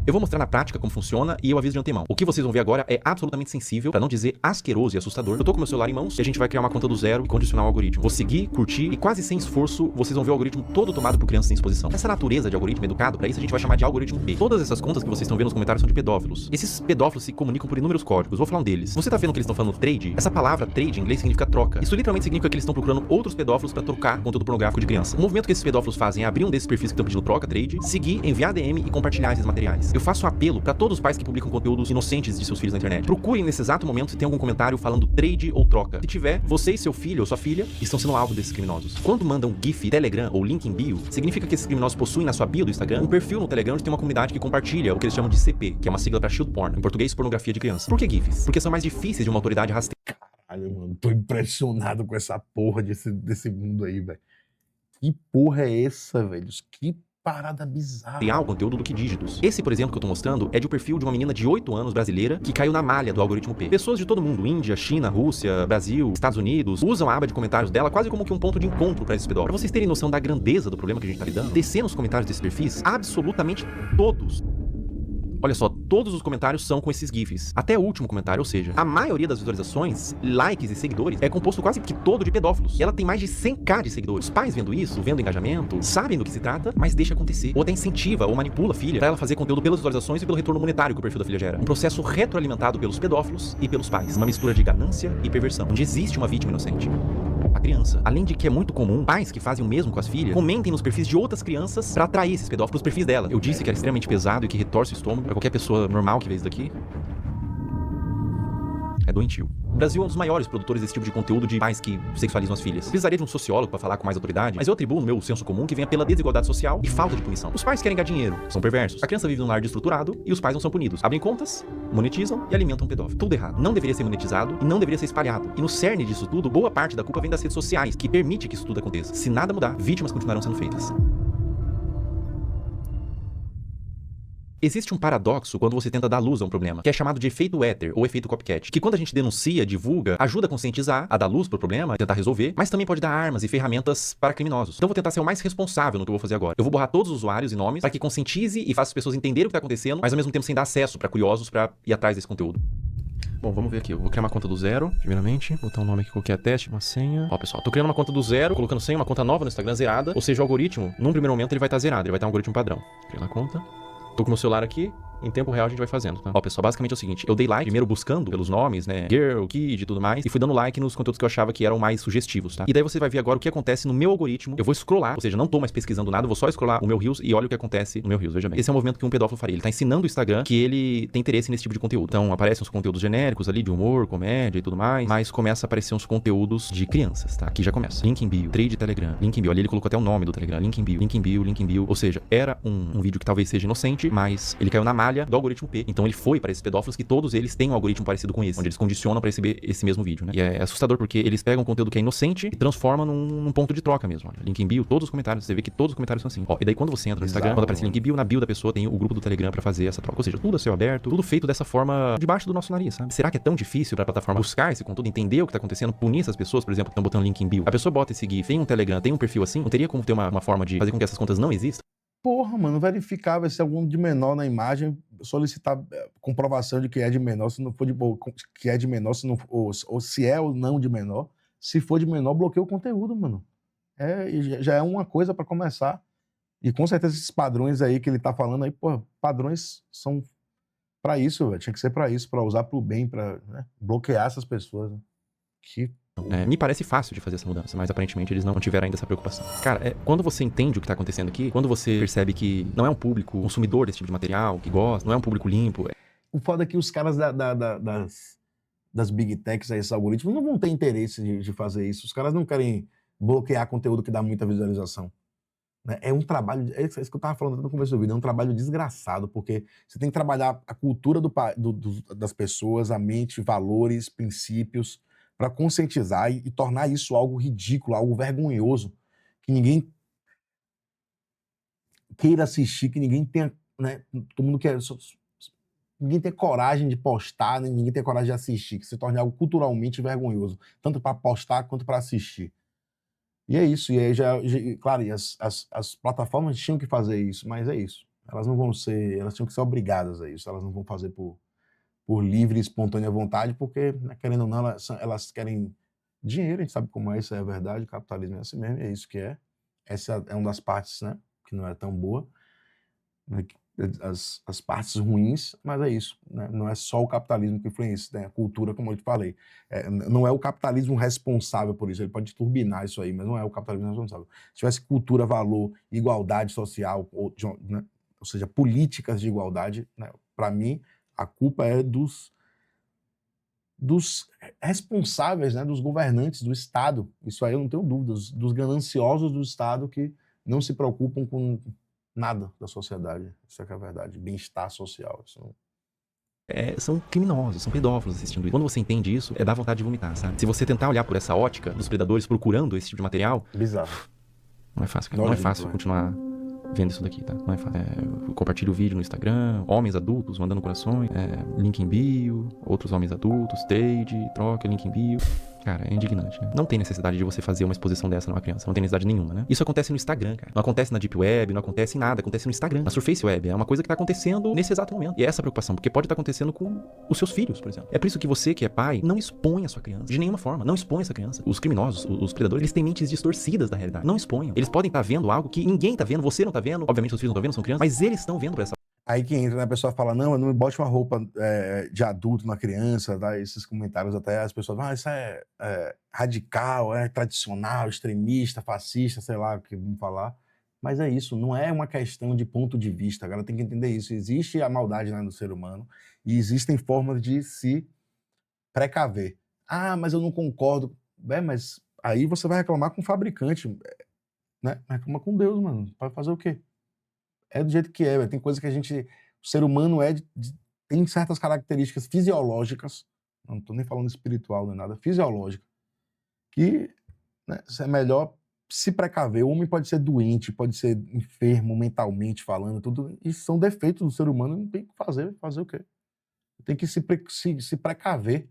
Eu vou mostrar na prática como funciona e eu aviso de antemão. O que vocês vão ver agora é absolutamente sensível, pra não dizer asqueroso e assustador. Eu tô com meu celular em mãos e a gente vai criar uma conta do zero e condicionar o algoritmo. Vou seguir, curtir e quase sem esforço, vocês vão ver o algoritmo todo tomado por crianças em exposição. Essa natureza de algoritmo educado, pra isso a gente vai chamar de algoritmo P. Todas essas contas que vocês estão vendo nos comentários são de pedófilos. Esses pedófilos se comunicam por inúmeros códigos. Vou falar um deles. Você tá vendo que eles estão falando trade? Essa palavra trade em inglês significa troca. Isso literalmente significa que eles estão procurando outros pedófilos pra trocar conteúdo pornográfico de criança. O movimento que esses pedófilos fazem é abrir um desses perfis que estão pedindo troca, trade, seguir, enviar DM e compartilhar esses materiais. Eu faço um apelo pra todos os pais que publicam conteúdos inocentes de seus filhos na internet. Procurem nesse exato momento se tem algum comentário falando trade ou troca. Se tiver, você e seu filho ou sua filha estão sendo alvo desses criminosos. Quando mandam GIF, Telegram ou link em bio, significa que esses criminosos possuem na sua bio do Instagram um perfil no Telegram onde tem uma comunidade que compartilha o que eles chamam de CP, que é uma sigla pra Shield Porn, em português pornografia de criança. Por que GIFs? Porque são mais difíceis de uma autoridade rastrear. Caralho, mano, tô impressionado com essa porra desse mundo aí, velho. Que porra é essa, velho? Que parada bizarra. Criar o conteúdo do que dígitos. Esse, por exemplo, que eu tô mostrando é de um perfil de uma menina de 8 anos brasileira que caiu na malha do algoritmo P. Pessoas de todo mundo, Índia, China, Rússia, Brasil, Estados Unidos, usam a aba de comentários dela quase como que um ponto de encontro pra esses pedófilos. Pra vocês terem noção da grandeza do problema que a gente tá lidando, descer nos comentários desses perfis, absolutamente todos. Olha só, todos os comentários são com esses GIFs. Até o último comentário, ou seja, a maioria das visualizações, likes e seguidores é composto quase que todo de pedófilos. E ela tem mais de 100k de seguidores. Os pais vendo isso, vendo engajamento, sabem do que se trata, mas deixa acontecer. Ou até incentiva ou manipula a filha pra ela fazer conteúdo pelas visualizações e pelo retorno monetário que o perfil da filha gera. Um processo retroalimentado pelos pedófilos e pelos pais. Uma mistura de ganância e perversão, onde existe uma vítima inocente. A criança. Além de que é muito comum, pais que fazem o mesmo com as filhas, comentem nos perfis de outras crianças pra atrair esses pedófilos pros perfis dela. Eu disse que era extremamente pesado e que retorce o estômago pra qualquer pessoa normal que vê isso daqui. É doentio. O Brasil é um dos maiores produtores desse tipo de conteúdo de pais que sexualizam as filhas. Eu precisaria de um sociólogo pra falar com mais autoridade, mas eu atribuo no meu senso comum que venha pela desigualdade social e falta de punição. Os pais querem ganhar dinheiro, são perversos. A criança vive num lar desestruturado e os pais não são punidos. Abrem contas, monetizam e alimentam um pedófilo. Tudo errado. Não deveria ser monetizado e não deveria ser espalhado. E no cerne disso tudo, boa parte da culpa vem das redes sociais, que permite que isso tudo aconteça. Se nada mudar, vítimas continuarão sendo feitas. Existe um paradoxo quando você tenta dar luz a um problema, que é chamado de efeito éter ou efeito copycat, que quando a gente denuncia, divulga, ajuda a conscientizar, a dar luz pro problema, a tentar resolver, mas também pode dar armas e ferramentas para criminosos. Então eu vou tentar ser o mais responsável no que eu vou fazer agora. Eu vou borrar todos os usuários e nomes para que conscientize e faça as pessoas entenderem o que tá acontecendo, mas ao mesmo tempo sem dar acesso para curiosos para ir atrás desse conteúdo. Bom, vamos ver aqui. Eu vou criar uma conta do zero, primeiramente. Botar um nome aqui qualquer, teste, uma senha. Ó, pessoal, tô criando uma conta do zero, colocando senha, uma conta nova no Instagram zerada. Ou seja, o algoritmo, num primeiro momento, ele vai estar zerado. Ele vai ter um algoritmo padrão. Criar a conta. Tô com o meu celular aqui. Em tempo real a gente vai fazendo, tá? Ó, pessoal, basicamente é o seguinte. Eu dei like, primeiro buscando pelos nomes, né? Girl, Kid e tudo mais. E fui dando like nos conteúdos que eu achava que eram mais sugestivos, tá? E daí você vai ver agora o que acontece no meu algoritmo. Eu vou scrollar, ou seja, não tô mais pesquisando nada. Eu vou só scrollar o meu Reels e olha o que acontece no meu Reels, veja bem. Esse é o movimento que um pedófilo faria. Ele tá ensinando o Instagram que ele tem interesse nesse tipo de conteúdo. Então, aparecem uns conteúdos genéricos ali, de humor, comédia e tudo mais. Mas começa a aparecer uns conteúdos de crianças, tá? Aqui já começa. Link em bio, trade Telegram, link em bio. Ali ele colocou até o nome do Telegram. Link em bio, link em bio, link em bio. Ou seja, era um vídeo que talvez seja inocente, mas ele caiu na malha do algoritmo P. Então ele foi para esses pedófilos que todos eles têm um algoritmo parecido com esse, onde eles condicionam para receber esse mesmo vídeo, né? E é assustador porque eles pegam um conteúdo que é inocente e transformam num ponto de troca mesmo. Olha, link em bio, todos os comentários, você vê que todos os comentários são assim. Ó, e daí quando você entra no Instagram, quando aparece link em bio, na bio da pessoa tem o grupo do Telegram para fazer essa troca. Ou seja, tudo a céu aberto, tudo feito dessa forma debaixo do nosso nariz, sabe? Será que é tão difícil para a plataforma buscar esse conteúdo, entender o que tá acontecendo, punir essas pessoas, por exemplo, que estão botando link em bio? A pessoa bota esse GIF, tem um Telegram, tem um perfil assim, não teria como ter uma forma de fazer com que essas contas não existam? Porra, mano, verificar vai ser algum de menor na imagem, solicitar comprovação de que é de menor, se não for de que é de menor, se não, ou se é ou não de menor. Se for de menor, bloqueia o conteúdo, mano. Já é uma coisa pra começar. E com certeza esses padrões aí que ele tá falando aí, porra, padrões são pra isso, velho. Tinha que ser pra isso, pra usar pro bem, pra, né, bloquear essas pessoas. Né? Que me parece fácil de fazer essa mudança, mas aparentemente eles não tiveram ainda essa preocupação. Cara, quando você entende o que tá acontecendo aqui, quando você percebe que não é um público consumidor desse tipo de material, que gosta, não é um público limpo. O foda é que os caras das big techs, aí, esses algoritmos, não vão ter interesse de fazer isso. Os caras não querem bloquear conteúdo que dá muita visualização. Né? É um trabalho, é isso que eu tava falando no começo do vídeo, é um trabalho desgraçado, porque você tem que trabalhar a cultura das pessoas, a mente, valores, princípios, para conscientizar e tornar isso algo ridículo, algo vergonhoso, que ninguém queira assistir, que ninguém tenha, né, todo mundo quer, ninguém tem coragem de postar, né, ninguém tem coragem de assistir, que se torne algo culturalmente vergonhoso, tanto para postar quanto para assistir. E é isso, e aí claro, e as plataformas tinham que fazer isso, mas é isso. Elas não vão ser, elas tinham que ser obrigadas a isso, elas não vão fazer por livre e espontânea vontade, porque, né, querendo ou não, elas querem dinheiro, a gente sabe como é, isso é a verdade, o capitalismo é assim mesmo, é isso que é. Essa é uma das partes, né, que não é tão boa, né, as partes ruins, mas é isso, né, não é só o capitalismo que influencia, né, a cultura, como eu te falei. Não é o capitalismo responsável por isso, ele pode turbinar isso aí, mas não é o capitalismo responsável. Se tivesse cultura, valor, igualdade social, né, ou seja, políticas de igualdade, né, para mim, a culpa é dos responsáveis, né, dos governantes do Estado. Isso aí eu não tenho dúvidas. Dos gananciosos do Estado que não se preocupam com nada da sociedade. Isso é que é a verdade. Bem-estar social. Isso não... São criminosos, são pedófilos assistindo isso. Quando você entende isso, dá vontade de vomitar, sabe? Se você tentar olhar por essa ótica dos predadores procurando esse tipo de material... Bizarro. Não é fácil, cara. Não é fácil continuar vendo isso daqui, tá? Não é fácil. Compartilha o vídeo no Instagram, homens adultos mandando corações, link em bio, outros homens adultos, stage, troca, link em bio. Cara, é indignante, né? Não tem necessidade de você fazer uma exposição dessa numa criança. Não tem necessidade nenhuma, né? Isso acontece no Instagram, cara. Não acontece na Deep Web, não acontece em nada. Acontece no Instagram, na Surface Web. É uma coisa que tá acontecendo nesse exato momento. E é essa a preocupação, porque pode estar acontecendo com os seus filhos, por exemplo. É por isso que você, que é pai, não expõe a sua criança. De nenhuma forma. Não expõe essa criança. Os criminosos, os predadores, eles têm mentes distorcidas da realidade. Não exponham. Eles podem estar vendo algo que ninguém tá vendo, você não tá vendo. Obviamente, seus filhos não estão vendo, são crianças. Mas eles estão vendo por essa... Aí que entra, né? A pessoa fala, não me bote uma roupa de adulto na criança, tá? Esses comentários até as pessoas falam, isso é radical, é tradicional, extremista, fascista, sei lá o que vão falar. Mas é isso, não é uma questão de ponto de vista, a galera tem que entender isso. Existe a maldade, né, no ser humano e existem formas de se precaver. Ah, mas eu não concordo. Mas aí você vai reclamar com o fabricante, né? Reclama com Deus, mano. Pode fazer o quê? É do jeito que é, tem coisa que o ser humano tem certas características fisiológicas, não tô nem falando espiritual nem nada, fisiológica, que, né, é melhor se precaver. O homem pode ser doente, pode ser enfermo mentalmente falando, tudo, isso são defeitos do ser humano, não tem que fazer o quê? Tem que se precaver.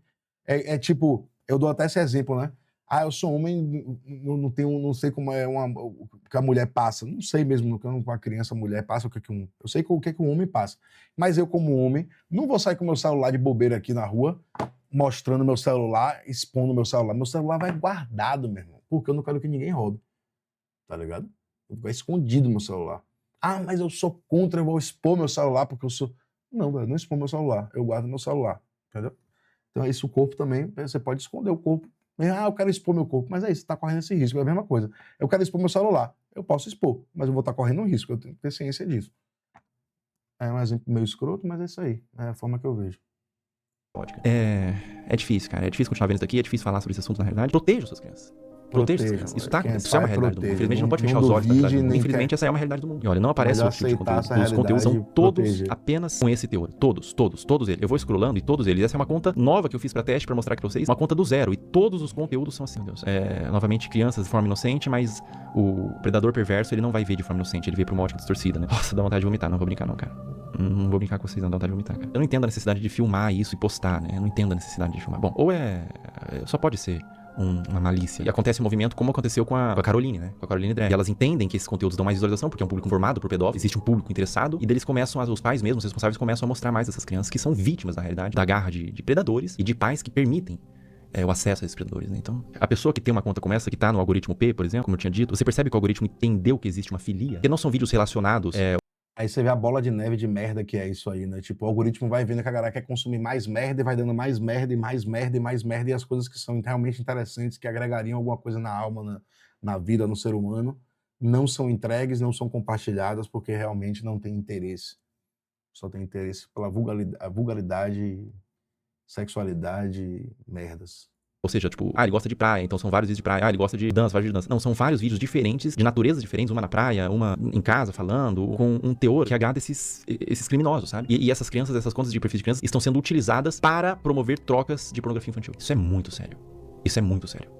Tipo, eu dou até esse exemplo, né? Eu sou homem, não sei como é que a mulher passa. Não sei mesmo, com a criança, a mulher passa, eu sei o que um homem passa. Mas eu, como homem, não vou sair com o meu celular de bobeira aqui na rua, mostrando meu celular, expondo meu celular. Meu celular vai guardado, meu irmão, porque eu não quero que ninguém roube, tá ligado? Vai escondido meu celular. Ah, mas eu sou contra, eu vou expor meu celular porque eu sou... Não, velho, não expor meu celular, eu guardo meu celular, entendeu? Então é isso, o corpo também, você pode esconder o corpo. Ah, eu quero expor meu corpo, mas é isso, você tá correndo esse risco, é a mesma coisa. Eu quero expor meu celular, eu posso expor, mas eu vou estar correndo um risco, eu tenho que ter ciência disso. É um exemplo meio escroto, mas é isso aí, é a forma que eu vejo. É difícil, cara. É difícil continuar vendo isso aqui, é difícil falar sobre esse assunto na realidade. Proteja suas crianças. Proteja suas crianças. Isso é uma realidade do mundo. Infelizmente, não pode fechar os olhos pra realidade do mundo. Infelizmente, essa é uma realidade do mundo. E olha, não aparece outro tipo de conteúdo. Os conteúdos são todos apenas com esse teor. Todos eles. Eu vou scrollando e todos eles. Essa é uma conta nova que eu fiz pra teste, pra mostrar aqui pra vocês. Uma conta do zero. E todos os conteúdos são assim, meu Deus. Novamente, crianças de forma inocente, mas o predador perverso, ele não vai ver de forma inocente. Ele vê pra uma ótica distorcida, né? Nossa, dá vontade de vomitar. Não vou brincar não, cara. Não vou brincar com vocês, não dá vontade de vomitar, cara. Eu não entendo a necessidade de filmar isso e postar, né? Eu não entendo a necessidade de filmar. Bom, ou só pode ser uma malícia. E acontece um movimento como aconteceu com a Caroline, né? Com a Caroline Drag. E elas entendem que esses conteúdos dão mais visualização, porque é um público formado por pedófilos, existe um público interessado, e deles começam, os pais mesmos, os responsáveis, começam a mostrar mais essas crianças que são vítimas, na realidade, da garra de predadores e de pais que permitem o acesso a esses predadores, né? Então, a pessoa que tem uma conta como essa, que tá no algoritmo P, por exemplo, como eu tinha dito, você percebe que o algoritmo entendeu que existe uma filia, porque não são vídeos relacionados... Aí você vê a bola de neve de merda que é isso aí, né? Tipo, o algoritmo vai vendo que a galera quer consumir mais merda e vai dando mais merda e mais merda e mais merda, e as coisas que são realmente interessantes, que agregariam alguma coisa na alma, na vida, no ser humano, não são entregues, não são compartilhadas, porque realmente não tem interesse. Só tem interesse pela vulgaridade, sexualidade, merdas. Ou seja, tipo, ele gosta de praia, então são vários vídeos de praia. Ele gosta de dança, vários vídeos de dança. Não, são vários vídeos diferentes, de naturezas diferentes, uma na praia, uma em casa falando, com um teor que agrada esses criminosos, sabe? E essas crianças, essas contas de perfis de crianças, estão sendo utilizadas para promover trocas de pornografia infantil. Isso é muito sério. Isso é muito sério.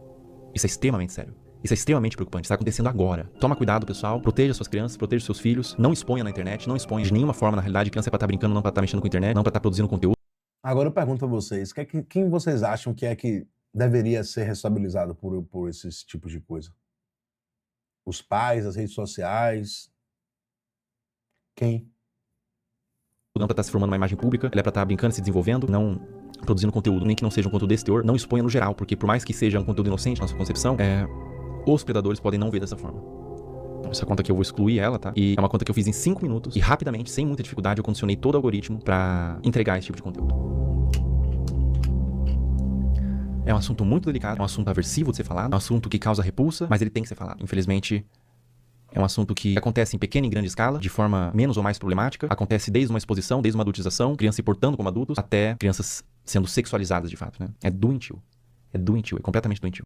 Isso é extremamente sério. Isso é extremamente preocupante. Está acontecendo agora. Toma cuidado, pessoal. Proteja suas crianças, proteja seus filhos. Não exponha na internet, não exponha de nenhuma forma, na realidade. Criança é pra estar brincando, não pra estar mexendo com a internet, não pra estar produzindo conteúdo. Agora eu pergunto a vocês, quem vocês acham que deveria ser responsabilizado por esses tipos de coisa? Os pais, as redes sociais? Quem? Não pra estar se formando uma imagem pública, ele é pra estar brincando, se desenvolvendo, não produzindo conteúdo, nem que não seja um conteúdo desse teor, não exponha no geral, porque por mais que seja um conteúdo inocente na sua concepção, os predadores podem não ver dessa forma. Essa conta aqui eu vou excluir ela, tá? E é uma conta que eu fiz em 5 minutos, e rapidamente, sem muita dificuldade, eu condicionei todo o algoritmo pra entregar esse tipo de conteúdo. É um assunto muito delicado, é um assunto aversivo de ser falado, é um assunto que causa repulsa, mas ele tem que ser falado. Infelizmente, é um assunto que acontece em pequena e grande escala, de forma menos ou mais problemática. Acontece desde uma exposição, desde uma adultização, crianças se portando como adultos, até crianças sendo sexualizadas de fato, né? É doentio. É doentio, é completamente doentio.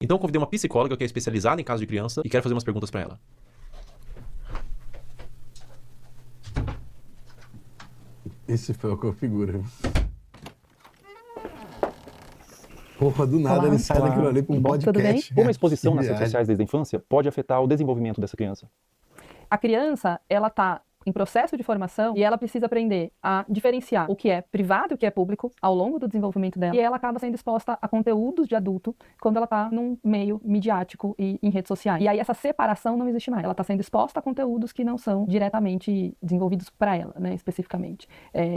Então eu convidei uma psicóloga que é especializada em casos de criança e quero fazer umas perguntas pra ela. Esse foi o que eu figuro. Porra, do nada ele sai daquilo ali pra um podcast. Como a exposição nas redes sociais desde a infância pode afetar o desenvolvimento dessa criança? A criança, ela tá em processo de formação e ela precisa aprender a diferenciar o que é privado e o que é público ao longo do desenvolvimento dela. E ela acaba sendo exposta a conteúdos de adulto quando ela tá num meio midiático e em redes sociais. E aí essa separação não existe mais. Ela tá sendo exposta a conteúdos que não são diretamente desenvolvidos para ela, né, especificamente.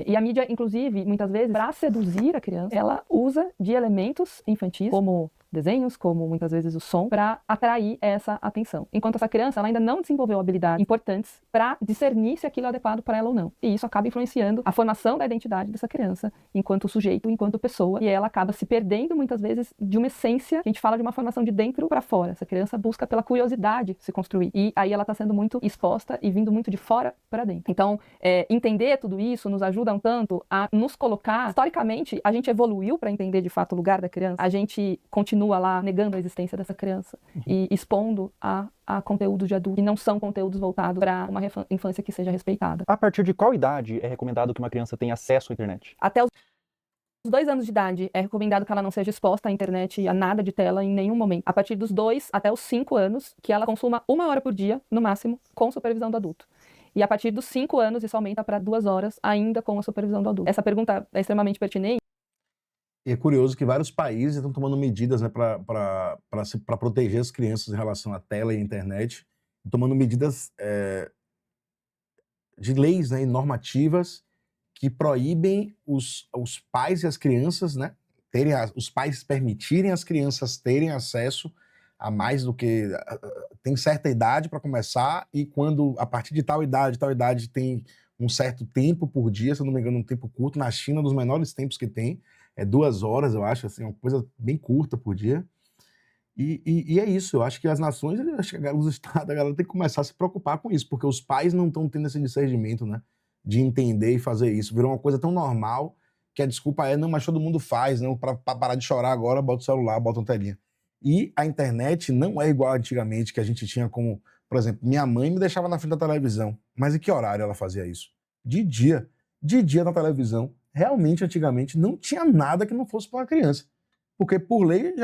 E a mídia, inclusive, muitas vezes, para seduzir a criança, ela usa de elementos infantis, como desenhos, como muitas vezes o som, para atrair essa atenção. Enquanto essa criança ela ainda não desenvolveu habilidades importantes para discernir se aquilo é adequado para ela ou não. E isso acaba influenciando a formação da identidade dessa criança enquanto sujeito, enquanto pessoa, e ela acaba se perdendo muitas vezes de uma essência, que a gente fala de uma formação de dentro para fora. Essa criança busca pela curiosidade se construir. E aí ela está sendo muito exposta e vindo muito de fora para dentro. Então, entender tudo isso nos ajuda um tanto a nos colocar... Historicamente, a gente evoluiu para entender de fato o lugar da criança. A gente continua lá negando a existência dessa criança e expondo a conteúdos de adulto que não são conteúdos voltados para uma infância que seja respeitada. A partir de qual idade é recomendado que uma criança tenha acesso à internet? Até os 2 anos de idade é recomendado que ela não seja exposta à internet, a nada de tela em nenhum momento. A partir dos 2 até os 5 anos, que ela consuma 1 hora por dia, no máximo, com supervisão do adulto. E a partir dos 5 anos, isso aumenta para 2 horas, ainda com a supervisão do adulto. Essa pergunta é extremamente pertinente. E é curioso que vários países estão tomando medidas, né, para proteger as crianças em relação à tela e à internet, tomando medidas de leis, né, e normativas que proíbem os pais e as crianças, né, os pais permitirem as crianças terem acesso a mais do que... Tem certa idade para começar, e quando, a partir de tal idade tem um certo tempo por dia, se eu não me engano, um tempo curto. Na China, um dos menores tempos que tem, é 2 horas, eu acho, assim, uma coisa bem curta por dia. E é isso, eu acho que as nações, os estados, a galera tem que começar a se preocupar com isso, porque os pais não estão tendo esse discernimento, né, de entender e fazer isso. Virou uma coisa tão normal que a desculpa é, não, mas todo mundo faz, não, pra parar de chorar agora, bota o celular, bota uma telinha. E a internet não é igual antigamente, que a gente tinha como, por exemplo, minha mãe me deixava na frente da televisão, mas em que horário ela fazia isso? De dia na televisão. Realmente, antigamente, não tinha nada que não fosse para uma criança, porque por lei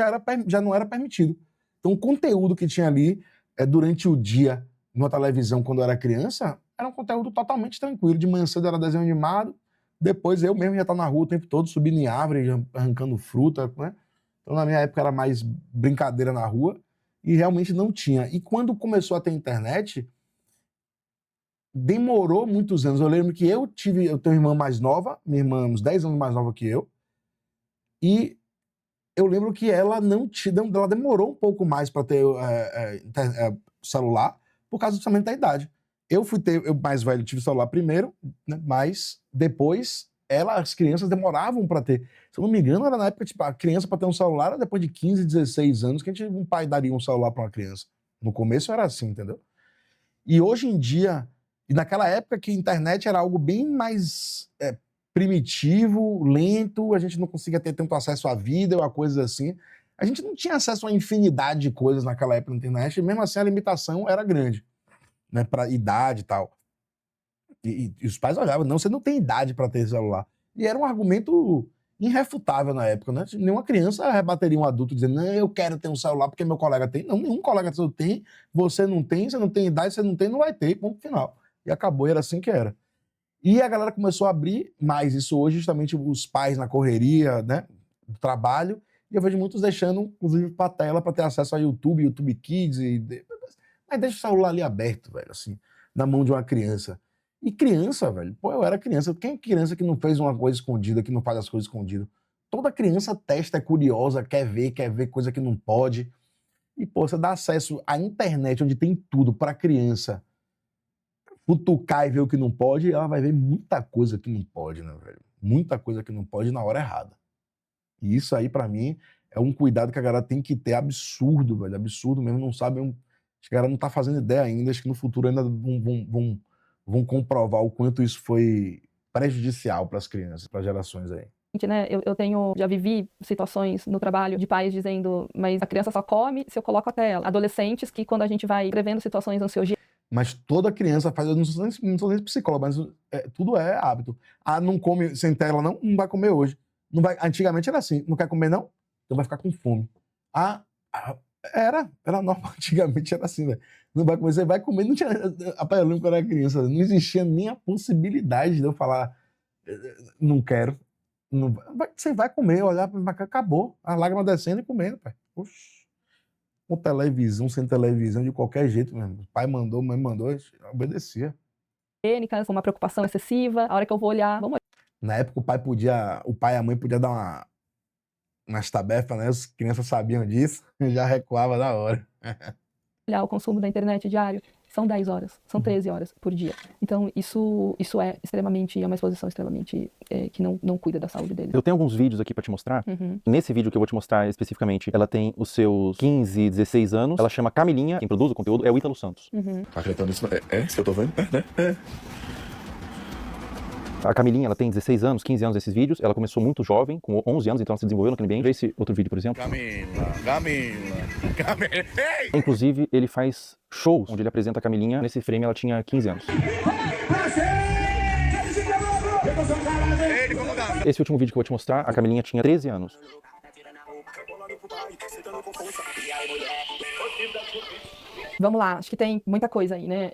já não era permitido. Então o conteúdo que tinha ali durante o dia na televisão quando eu era criança, era um conteúdo totalmente tranquilo. De manhã cedo era desenho animado, depois eu mesmo já estava na rua o tempo todo, subindo em árvore, arrancando fruta, né? Então na minha época era mais brincadeira na rua, e realmente não tinha. E quando começou a ter internet, demorou muitos anos. Eu lembro que eu tenho uma irmã mais nova, minha irmã uns 10 anos mais nova que eu, e eu lembro que ela ela demorou um pouco mais para ter celular, por causa justamente da idade. Eu mais velho, tive celular primeiro, né, mas depois as crianças demoravam para ter. Se eu não me engano, era na época, tipo, a criança para ter um celular era depois de 15, 16 anos que um pai daria um celular para uma criança. No começo era assim, entendeu? E hoje em dia, e naquela época que a internet era algo bem mais primitivo, lento, a gente não conseguia ter tanto acesso à vida ou a coisas assim. A gente não tinha acesso a infinidade de coisas naquela época na internet, e mesmo assim a limitação era grande, né, para idade e tal. E os pais olhavam, não, você não tem idade para ter celular. E era um argumento irrefutável na época, né? Nenhuma criança rebateria um adulto dizendo, não, eu quero ter um celular porque meu colega tem. Não, nenhum colega seu tem, você não tem idade, você não tem, não vai ter, ponto final. E acabou, era assim que era. E a galera começou a abrir mais isso hoje, justamente os pais na correria, né, do trabalho, e eu vejo muitos deixando, inclusive, para tela, para ter acesso a YouTube Kids, mas deixa o celular ali aberto, velho, assim, na mão de uma criança. E criança, velho, pô, eu era criança. Quem é criança que não fez uma coisa escondida, que não faz as coisas escondidas? Toda criança testa, é curiosa, quer ver coisa que não pode. E, pô, você dá acesso à internet, onde tem tudo pra criança futucar e ver o que não pode, ela vai ver muita coisa que não pode, né, velho? Muita coisa que não pode na hora errada. E isso aí, pra mim, é um cuidado que a galera tem que ter absurdo, velho. Absurdo mesmo, não sabe. Acho que a galera não tá fazendo ideia ainda. Acho que no futuro ainda vão comprovar o quanto isso foi prejudicial para as crianças, para as gerações aí. Né? Já vivi situações no trabalho de pais dizendo, mas a criança só come se eu coloco a tela. Adolescentes que, quando a gente vai prevendo situações ansiogênicas. Mas toda criança faz, eu não sou nem psicólogo, mas tudo é hábito. Ah, não come sem tela, não vai comer hoje. Não vai, antigamente era assim, não quer comer não? Então vai ficar com fome. Era normal, antigamente era assim, velho. Não vai comer, você vai comer, não tinha... Rapaz, eu lembro quando eu era criança, não existia nem a possibilidade de eu falar, não quero. Não, você vai comer, olhar pra cá, acabou. A lágrima descendo e comendo, pai. Oxi. Com televisão, sem televisão, de qualquer jeito mesmo. Pai mandou, mãe mandou, obedecia. Com uma preocupação excessiva, a hora que eu vou olhar, vamos olhar. Na época o pai e a mãe podiam dar umas tabefas, né? As crianças sabiam disso, já recuava na hora. Olhar o consumo da internet diário, são 10 horas, são 13 horas por dia. Então isso é uma exposição extremamente que não cuida da saúde dele. Eu tenho alguns vídeos aqui pra te mostrar. Nesse vídeo que eu vou te mostrar especificamente, ela tem os seus 15, 16 anos. Ela chama Camilinha. Quem produz o conteúdo é o Ítalo Santos. Tá acreditando nisso? É isso que eu tô vendo? É. A Camilinha, ela tem 16 anos, 15 anos nesses vídeos. Ela começou muito jovem, com 11 anos, então ela se desenvolveu naquele ambiente. Esse outro vídeo, por exemplo. Camila. Inclusive, ele faz shows onde ele apresenta a Camilinha. Nesse frame, ela tinha 15 anos. Esse último vídeo que eu vou te mostrar, a Camilinha tinha 13 anos. Vamos lá, acho que tem muita coisa aí, né?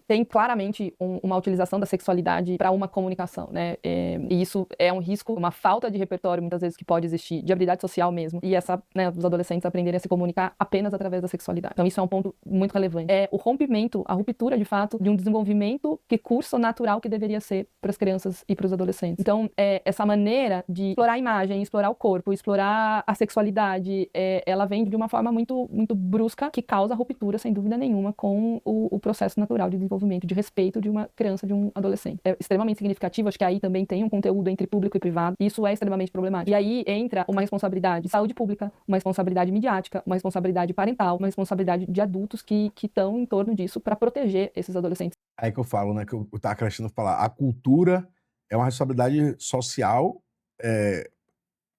Tem claramente uma utilização da sexualidade para uma comunicação, né? E isso é um risco, uma falta de repertório, muitas vezes, que pode existir, de habilidade social mesmo. E né, os adolescentes aprenderem a se comunicar apenas através da sexualidade. Então, isso é um ponto muito relevante. É o rompimento, a ruptura, de fato, de um desenvolvimento que curso natural que deveria ser para as crianças e para os adolescentes. Então, essa maneira de explorar a imagem, explorar o corpo, explorar a sexualidade, ela vem de uma forma muito, muito brusca, que causa ruptura, sem dúvida nenhuma, com o processo natural de desenvolvimento, de respeito de uma criança, de um adolescente. É extremamente significativo, acho que aí também tem um conteúdo entre público e privado, e isso é extremamente problemático. E aí entra uma responsabilidade de saúde pública, uma responsabilidade midiática, uma responsabilidade parental, uma responsabilidade de adultos que estão em torno disso para proteger esses adolescentes. Aí que eu falo, né, que eu tava querendo falar, a cultura é uma responsabilidade social,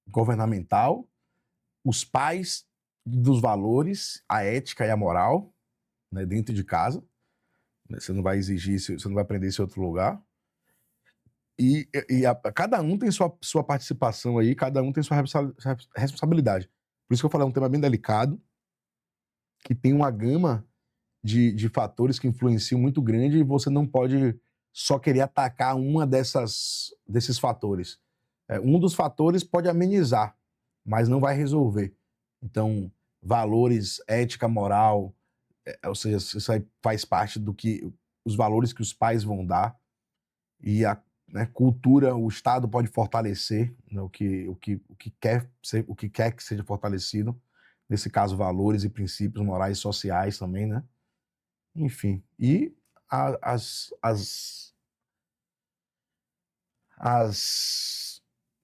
governamental, os pais dos valores, a ética e a moral, né, dentro de casa. Você não vai exigir isso, você não vai aprender isso em outro lugar. E cada um tem sua participação aí, cada um tem sua responsabilidade. Por isso que eu falei, é um tema bem delicado, que tem uma gama de fatores que influenciam muito grande, e você não pode só querer atacar desses fatores. Um dos fatores pode amenizar, mas não vai resolver. Então, valores, ética, moral, ou seja, isso aí faz parte os valores que os pais vão dar, e a cultura, o Estado pode fortalecer, né, o que quer que seja fortalecido, nesse caso valores e princípios morais e sociais também, né? Enfim, e as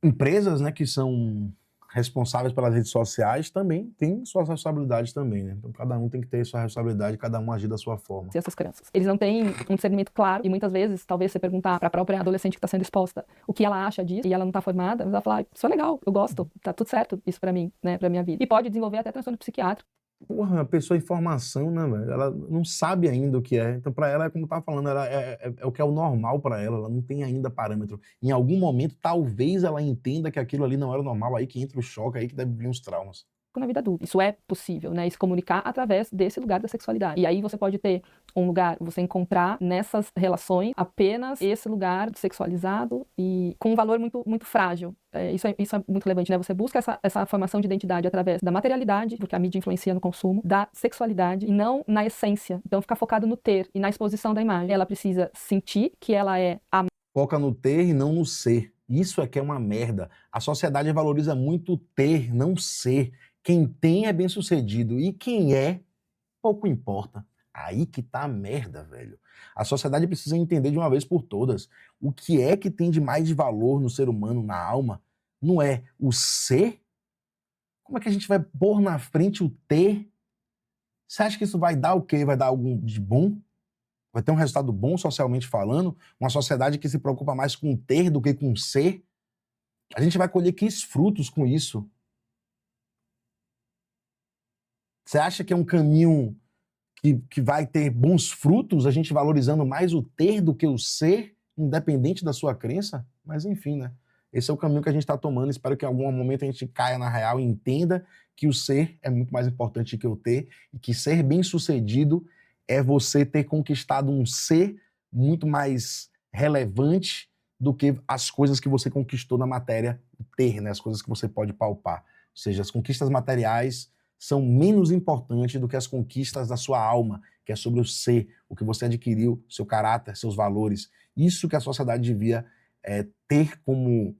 empresas, né, que são responsáveis pelas redes sociais também têm suas responsabilidades também, né? Então cada um tem que ter sua responsabilidade, cada um agir da sua forma. Essas crianças, eles não têm um discernimento claro, e muitas vezes, talvez você perguntar para a própria adolescente que está sendo exposta o que ela acha disso, e ela não está formada, ela vai falar, isso é legal, eu gosto, tá tudo certo isso para mim, né, para minha vida. E pode desenvolver até transtorno psiquiátrico. Porra, a pessoa em formação, né, velho? Ela não sabe ainda o que é. Então, pra ela, como eu tava falando, é o que é o normal pra ela. Ela não tem ainda parâmetro. Em algum momento, talvez ela entenda que aquilo ali não era o normal. Aí que entra o choque, aí que deve vir os traumas. Na vida adulta. Isso é possível, né? E se comunicar através desse lugar da sexualidade. E aí você pode ter um lugar, você encontrar nessas relações apenas esse lugar sexualizado e com um valor muito, muito frágil. Isso é muito relevante, né? Você busca essa formação de identidade através da materialidade, porque a mídia influencia no consumo, da sexualidade e não na essência. Então ficar focado no ter e na exposição da imagem. Ela precisa sentir que ela é a... Foca no ter e não no ser. Isso é que é uma merda. A sociedade valoriza muito ter, não ser. Quem tem é bem sucedido e quem pouco importa. Aí que tá a merda, velho. A sociedade precisa entender de uma vez por todas o que é que tem de mais de valor no ser humano, na alma. Não é o ser? Como é que a gente vai pôr na frente o ter? Você acha que isso vai dar o quê? Vai dar algo de bom? Vai ter um resultado bom socialmente falando? Uma sociedade que se preocupa mais com o ter do que com o ser? A gente vai colher que frutos com isso? Você acha que é um caminho que vai ter bons frutos, a gente valorizando mais o ter do que o ser, independente da sua crença? Mas enfim, né? Esse é o caminho que a gente está tomando. Espero que em algum momento a gente caia na real e entenda que o ser é muito mais importante que o ter, e que ser bem-sucedido é você ter conquistado um ser muito mais relevante do que as coisas que você conquistou na matéria ter, né? As coisas que você pode palpar. Ou seja, as conquistas materiais são menos importantes do que as conquistas da sua alma, que é sobre o ser, o que você adquiriu, seu caráter, seus valores. Isso que a sociedade devia ter como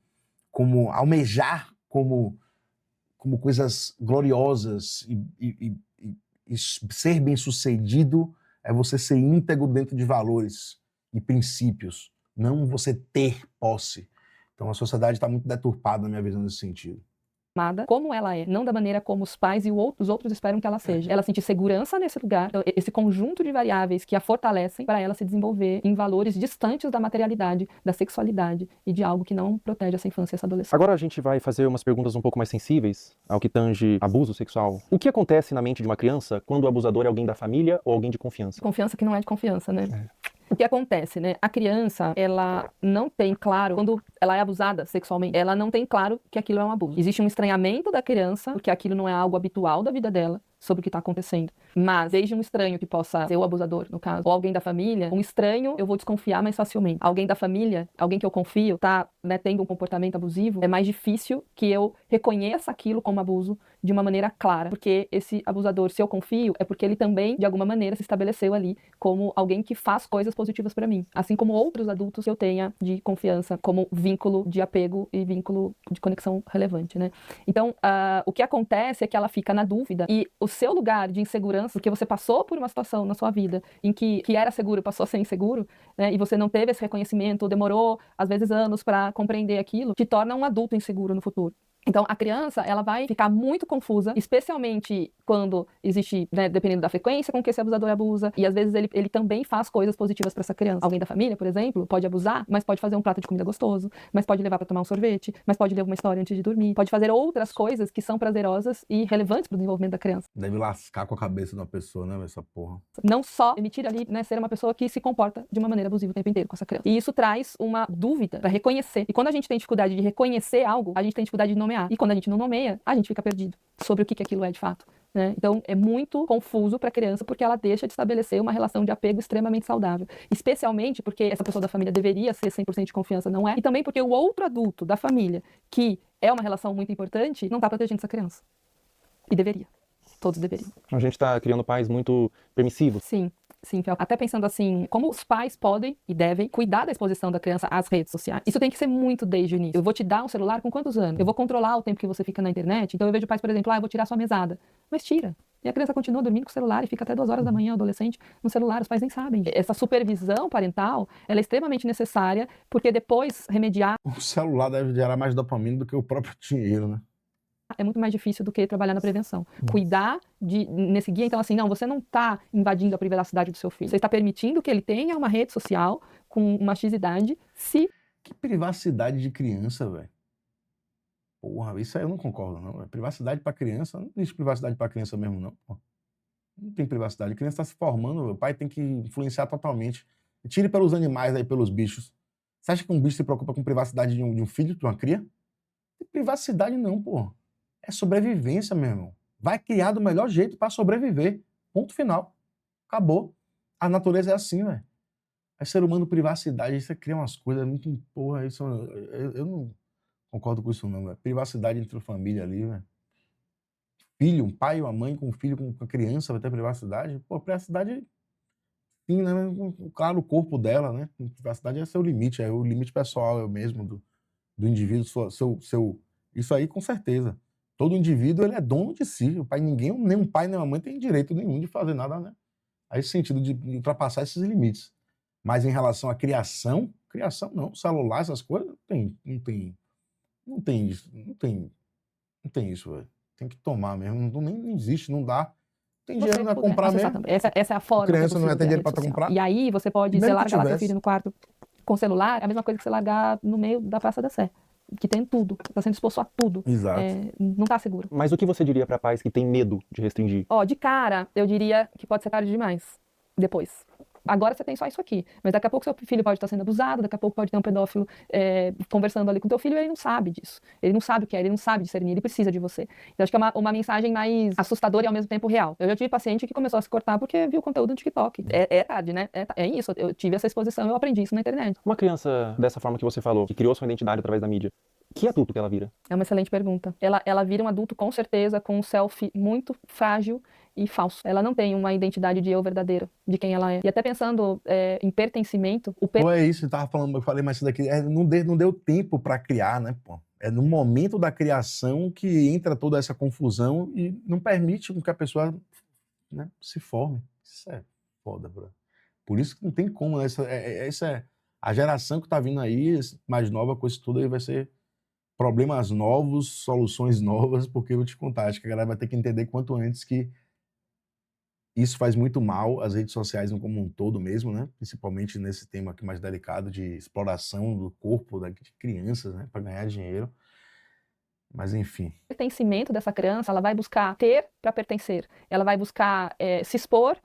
almejar como coisas gloriosas, e ser bem-sucedido é você ser íntegro dentro de valores e princípios, não você ter posse. Então a sociedade está muito deturpada, na minha visão, nesse sentido. Como ela é, não da maneira como os pais e os outros esperam que ela seja. Ela sentir segurança nesse lugar, esse conjunto de variáveis que a fortalecem para ela se desenvolver em valores distantes da materialidade, da sexualidade e de algo que não protege essa infância e essa adolescência. Agora a gente vai fazer umas perguntas um pouco mais sensíveis ao que tange abuso sexual. O que acontece na mente de uma criança quando o abusador é alguém da família ou alguém de confiança? Confiança que não é de confiança, né? O que acontece, né? A criança, ela não tem claro, quando ela é abusada sexualmente, ela não tem claro que aquilo é um abuso. Existe um estranhamento da criança, porque aquilo não é algo habitual da vida dela. sobre o que está acontecendo. Mas, desde um estranho que possa ser o abusador, no caso, ou alguém da família, um estranho eu vou desconfiar mais facilmente. Alguém da família, alguém que eu confio, tá, né, tendo um comportamento abusivo, é mais difícil que eu reconheça aquilo como abuso de uma maneira clara. Porque esse abusador, se eu confio, é porque ele também, de alguma maneira, se estabeleceu ali como alguém que faz coisas positivas para mim. Assim como outros adultos que eu tenha de confiança, como vínculo de apego e vínculo de conexão relevante, né? Então, o que acontece é que ela fica na dúvida e o seu lugar de insegurança, porque você passou por uma situação na sua vida em que era seguro passou a ser inseguro, né, e você não teve esse reconhecimento, demorou, às vezes, anos para compreender aquilo, te torna um adulto inseguro no futuro. Então, a criança, ela vai ficar muito confusa, especialmente quando existe, né, dependendo da frequência com que esse abusador abusa, e às vezes ele também faz coisas positivas para essa criança. Alguém da família, por exemplo, pode abusar, mas pode fazer um prato de comida gostoso, mas pode levar para tomar um sorvete, mas pode ler uma história antes de dormir, pode fazer outras coisas que são prazerosas e relevantes para o desenvolvimento da criança. Deve lascar com a cabeça de uma pessoa, né, essa porra. Não só emitir ali, né, ser uma pessoa que se comporta de uma maneira abusiva o tempo inteiro com essa criança. E isso traz uma dúvida para reconhecer. E quando a gente tem dificuldade de reconhecer algo, a gente tem dificuldade de nomear. E quando a gente não nomeia, a gente fica perdido sobre o que aquilo é de fato, né? Então, é muito confuso para a criança porque ela deixa de estabelecer uma relação de apego extremamente saudável. Especialmente porque essa pessoa da família deveria ser 100% de confiança, não é? E também porque o outro adulto da família, que é uma relação muito importante, não está protegendo essa criança. E deveria. Todos deveriam. A gente está criando pais muito permissivos. Sim. Sim, até pensando assim, como os pais podem e devem cuidar da exposição da criança às redes sociais. Isso tem que ser muito desde o início. Eu vou te dar um celular com quantos anos? Eu vou controlar o tempo que você fica na internet. Então eu vejo pais, por exemplo, eu vou tirar sua mesada. Mas tira. E a criança continua dormindo com o celular e fica até 2 horas da manhã, o adolescente, no celular. Os pais nem sabem. Essa supervisão parental, ela é extremamente necessária, porque depois remediar... O celular deve gerar mais dopamina do que o próprio dinheiro, né? É muito mais difícil do que trabalhar na prevenção. Cuidar nesse guia, então assim, não, você não está invadindo a privacidade do seu filho. Você está permitindo que ele tenha uma rede social com uma X-idade, se... Que privacidade de criança, velho. Porra, isso aí eu não concordo, não. Véio. Privacidade pra criança, não existe privacidade pra criança mesmo, não. Pô. Não tem privacidade. A criança tá se formando, o pai tem que influenciar totalmente. Tire pelos animais aí, pelos bichos. Você acha que um bicho se preocupa com privacidade de um filho, de uma cria? Não tem privacidade não, pô. É sobrevivência, meu irmão. Vai criar do melhor jeito pra sobreviver. Ponto final. Acabou. A natureza é assim, velho. É ser humano, privacidade. Você cria umas coisas muito... Porra, isso... Eu não concordo com isso, não, velho. Privacidade entre a família ali, velho. Filho, um pai e uma mãe com um filho, com a criança, vai ter privacidade? Pô, privacidade... Sim, né? Claro, o corpo dela, né? Privacidade é seu limite. É o limite pessoal mesmo do indivíduo. Isso aí, com certeza. Todo indivíduo, ele é dono de si. O pai, nem um pai nem uma mãe tem direito nenhum de fazer nada, né? A esse sentido de ultrapassar esses limites. Mas em relação à criação não. Celular, essas coisas, não tem isso, velho. Tem que tomar mesmo. Nem existe, não dá. Tem dinheiro pra comprar mesmo. Essa é a forma. Criança não vai ter dinheiro pra comprar. E aí você pode, sei lá, largar teu filho no quarto com celular, é a mesma coisa que você largar no meio da Praça da Sé. Que tem tudo, tá sendo exposto a tudo. Exato. Não tá seguro. Mas o que você diria para pais que têm medo de restringir? De cara, eu diria que pode ser tarde demais. Depois. Agora você tem só isso aqui. Mas daqui a pouco seu filho pode estar sendo abusado, daqui a pouco pode ter um pedófilo conversando ali com teu filho e ele não sabe disso. Ele não sabe o que é, ele não sabe discernir, ele precisa de você. Então acho que é uma mensagem mais assustadora e ao mesmo tempo real. Eu já tive paciente que começou a se cortar porque viu conteúdo no TikTok. É tarde, né? É isso. Eu tive essa exposição, eu aprendi isso na internet. Uma criança dessa forma que você falou, que criou sua identidade através da mídia, que adulto que ela vira? É uma excelente pergunta. Ela vira um adulto com certeza com um selfie muito frágil e falso. Ela não tem uma identidade de eu verdadeiro, de quem ela é. E até pensando em pertencimento... Pô, é isso, eu falei mais isso daqui, não deu tempo pra criar, né, pô? É no momento da criação que entra toda essa confusão e não permite que a pessoa, né, se forme. Isso é foda, bro. Por isso que não tem como, né? Essa é a geração que tá vindo aí, mais nova, com isso tudo aí vai ser problemas novos, soluções novas, porque eu vou te contar, acho que a galera vai ter que entender quanto antes que isso faz muito mal às redes sociais como um todo mesmo, né? Principalmente nesse tema aqui mais delicado de exploração do corpo de crianças, né? Para ganhar dinheiro. Mas enfim. O pertencimento dessa criança, ela vai buscar ter para pertencer. Ela vai buscar se expor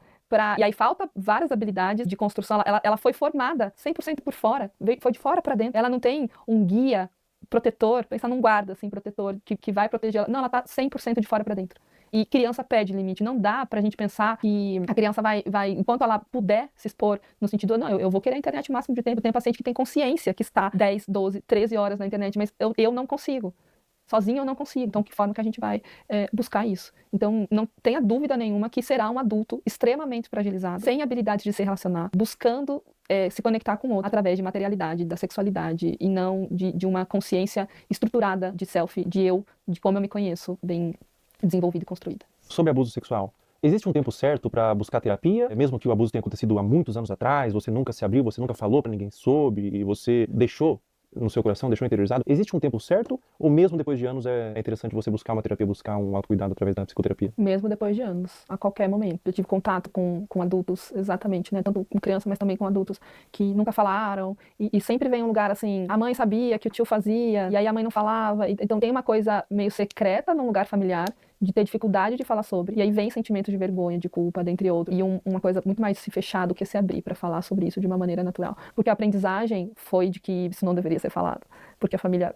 e aí falta várias habilidades de construção. Ela foi formada 100% por fora, foi de fora para dentro. Ela não tem um guia protetor, pensa num guarda assim, protetor, que vai proteger ela. Não, ela tá 100% de fora para dentro. E criança pede limite. Não dá pra gente pensar que a criança vai enquanto ela puder se expor, no sentido, não, eu vou querer a internet o máximo de tempo. Tem paciente que tem consciência que está 10, 12, 13 horas na internet, mas eu não consigo. Sozinho eu não consigo. Então, que forma que a gente vai buscar isso? Então, não tenha dúvida nenhuma que será um adulto extremamente fragilizado, sem habilidade de se relacionar, buscando se conectar com o outro através de materialidade, da sexualidade, e não de uma consciência estruturada de self, de como eu me conheço, bem desenvolvida e construída. Sobre abuso sexual, existe um tempo certo para buscar terapia? Mesmo que o abuso tenha acontecido há muitos anos atrás, você nunca se abriu, você nunca falou para ninguém sobre, e você deixou no seu coração, deixou interiorizado, existe um tempo certo? Ou mesmo depois de anos é interessante você buscar uma terapia, buscar um autocuidado através da psicoterapia? Mesmo depois de anos, a qualquer momento. Eu tive contato com adultos, exatamente, né? Tanto com crianças, mas também com adultos que nunca falaram. E sempre vem um lugar assim, a mãe sabia que o tio fazia, e aí a mãe não falava. Então tem uma coisa meio secreta num lugar familiar, de ter dificuldade de falar sobre. E aí vem sentimento de vergonha, de culpa, dentre outros. E uma coisa muito mais se fechar do que se abrir para falar sobre isso de uma maneira natural. Porque a aprendizagem foi de que isso não deveria ser falado. Porque a família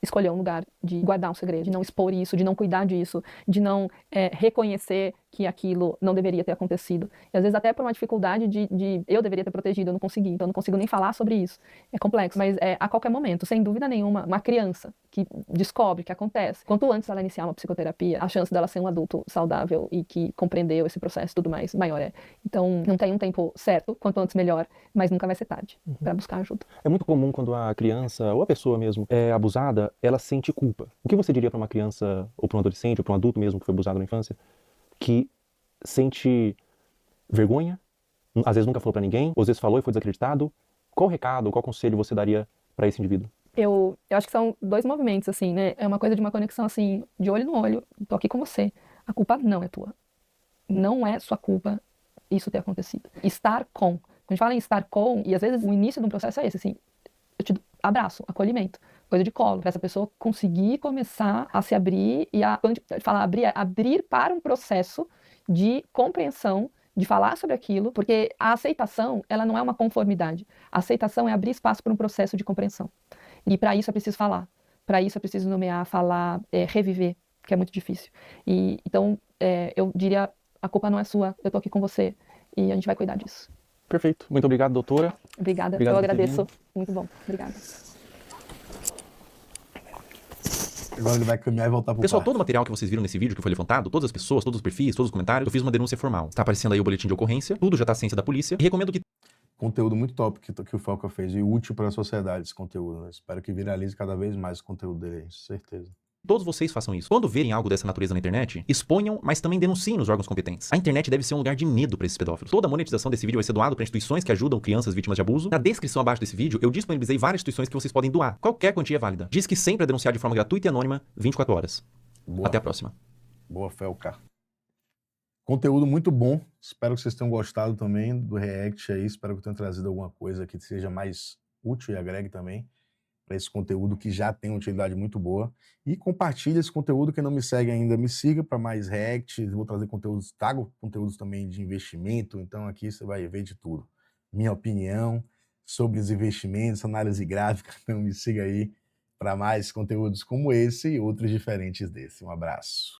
escolheu um lugar de guardar um segredo, de não expor isso, de não cuidar disso, de não reconhecer que aquilo não deveria ter acontecido. E às vezes até por uma dificuldade de eu deveria ter protegido, eu não consegui, então eu não consigo nem falar sobre isso. É complexo, mas a qualquer momento, sem dúvida nenhuma, uma criança que descobre que acontece, quanto antes ela iniciar uma psicoterapia, a chance dela ser um adulto saudável e que compreendeu esse processo e tudo mais, maior é. Então não tem um tempo certo, quanto antes melhor, mas nunca vai ser tarde para buscar ajuda. É muito comum quando a criança, ou a pessoa mesmo, é abusada, ela sente culpa. O que você diria para uma criança, ou para um adolescente, ou para um adulto mesmo que foi abusado na infância, que sente vergonha, às vezes nunca falou para ninguém, ou às vezes falou e foi desacreditado? Qual recado, qual conselho você daria para esse indivíduo? Eu acho que são dois movimentos, assim, né? É uma coisa de uma conexão, assim, de olho no olho. Tô aqui com você. A culpa não é tua. Não é sua culpa isso ter acontecido. Estar com. Quando a gente fala em estar com, e às vezes o início de um processo é esse, assim, eu te abraço, acolhimento, coisa de colo, para essa pessoa conseguir começar a se abrir e quando a gente fala abrir para um processo de compreensão, de falar sobre aquilo, porque a aceitação, ela não é uma conformidade. A aceitação é abrir espaço para um processo de compreensão. E para isso é preciso falar. Para isso é preciso nomear, falar, reviver, que é muito difícil. Então, eu diria, a culpa não é sua, eu tô aqui com você e a gente vai cuidar disso. Perfeito. Muito obrigado, doutora. Obrigada. Eu agradeço. Muito bom. Obrigada. Agora ele vai caminhar e voltar pro Pessoal, parque. todo o material que vocês viram nesse vídeo que foi levantado, todas as pessoas, todos os perfis, todos os comentários, eu fiz uma denúncia formal. Tá aparecendo aí o boletim de ocorrência, tudo já tá à ciência da polícia. E recomendo que... Conteúdo muito top que o Falca fez e útil para a sociedade esse conteúdo. Né? Espero que viralize cada vez mais o conteúdo dele, com certeza. Todos vocês façam isso. Quando verem algo dessa natureza na internet, exponham, mas também denunciem nos órgãos competentes. A internet deve ser um lugar de medo para esses pedófilos. Toda a monetização desse vídeo vai ser doado para instituições que ajudam crianças vítimas de abuso. Na descrição abaixo desse vídeo, eu disponibilizei várias instituições que vocês podem doar. Qualquer quantia é válida. Diz que sempre é denunciar de forma gratuita e anônima, 24 horas. Boa. Até a próxima. Boa, Felca. Conteúdo muito bom. Espero que vocês tenham gostado também do React aí. Espero que eu tenha trazido alguma coisa que seja mais útil e agregue também para esse conteúdo que já tem uma utilidade muito boa. E compartilhe esse conteúdo. Quem não me segue ainda, me siga para mais React. Vou trazer conteúdos, trago conteúdos também de investimento. Então aqui você vai ver de tudo. Minha opinião sobre os investimentos, análise gráfica. Então me siga aí para mais conteúdos como esse e outros diferentes desse. Um abraço.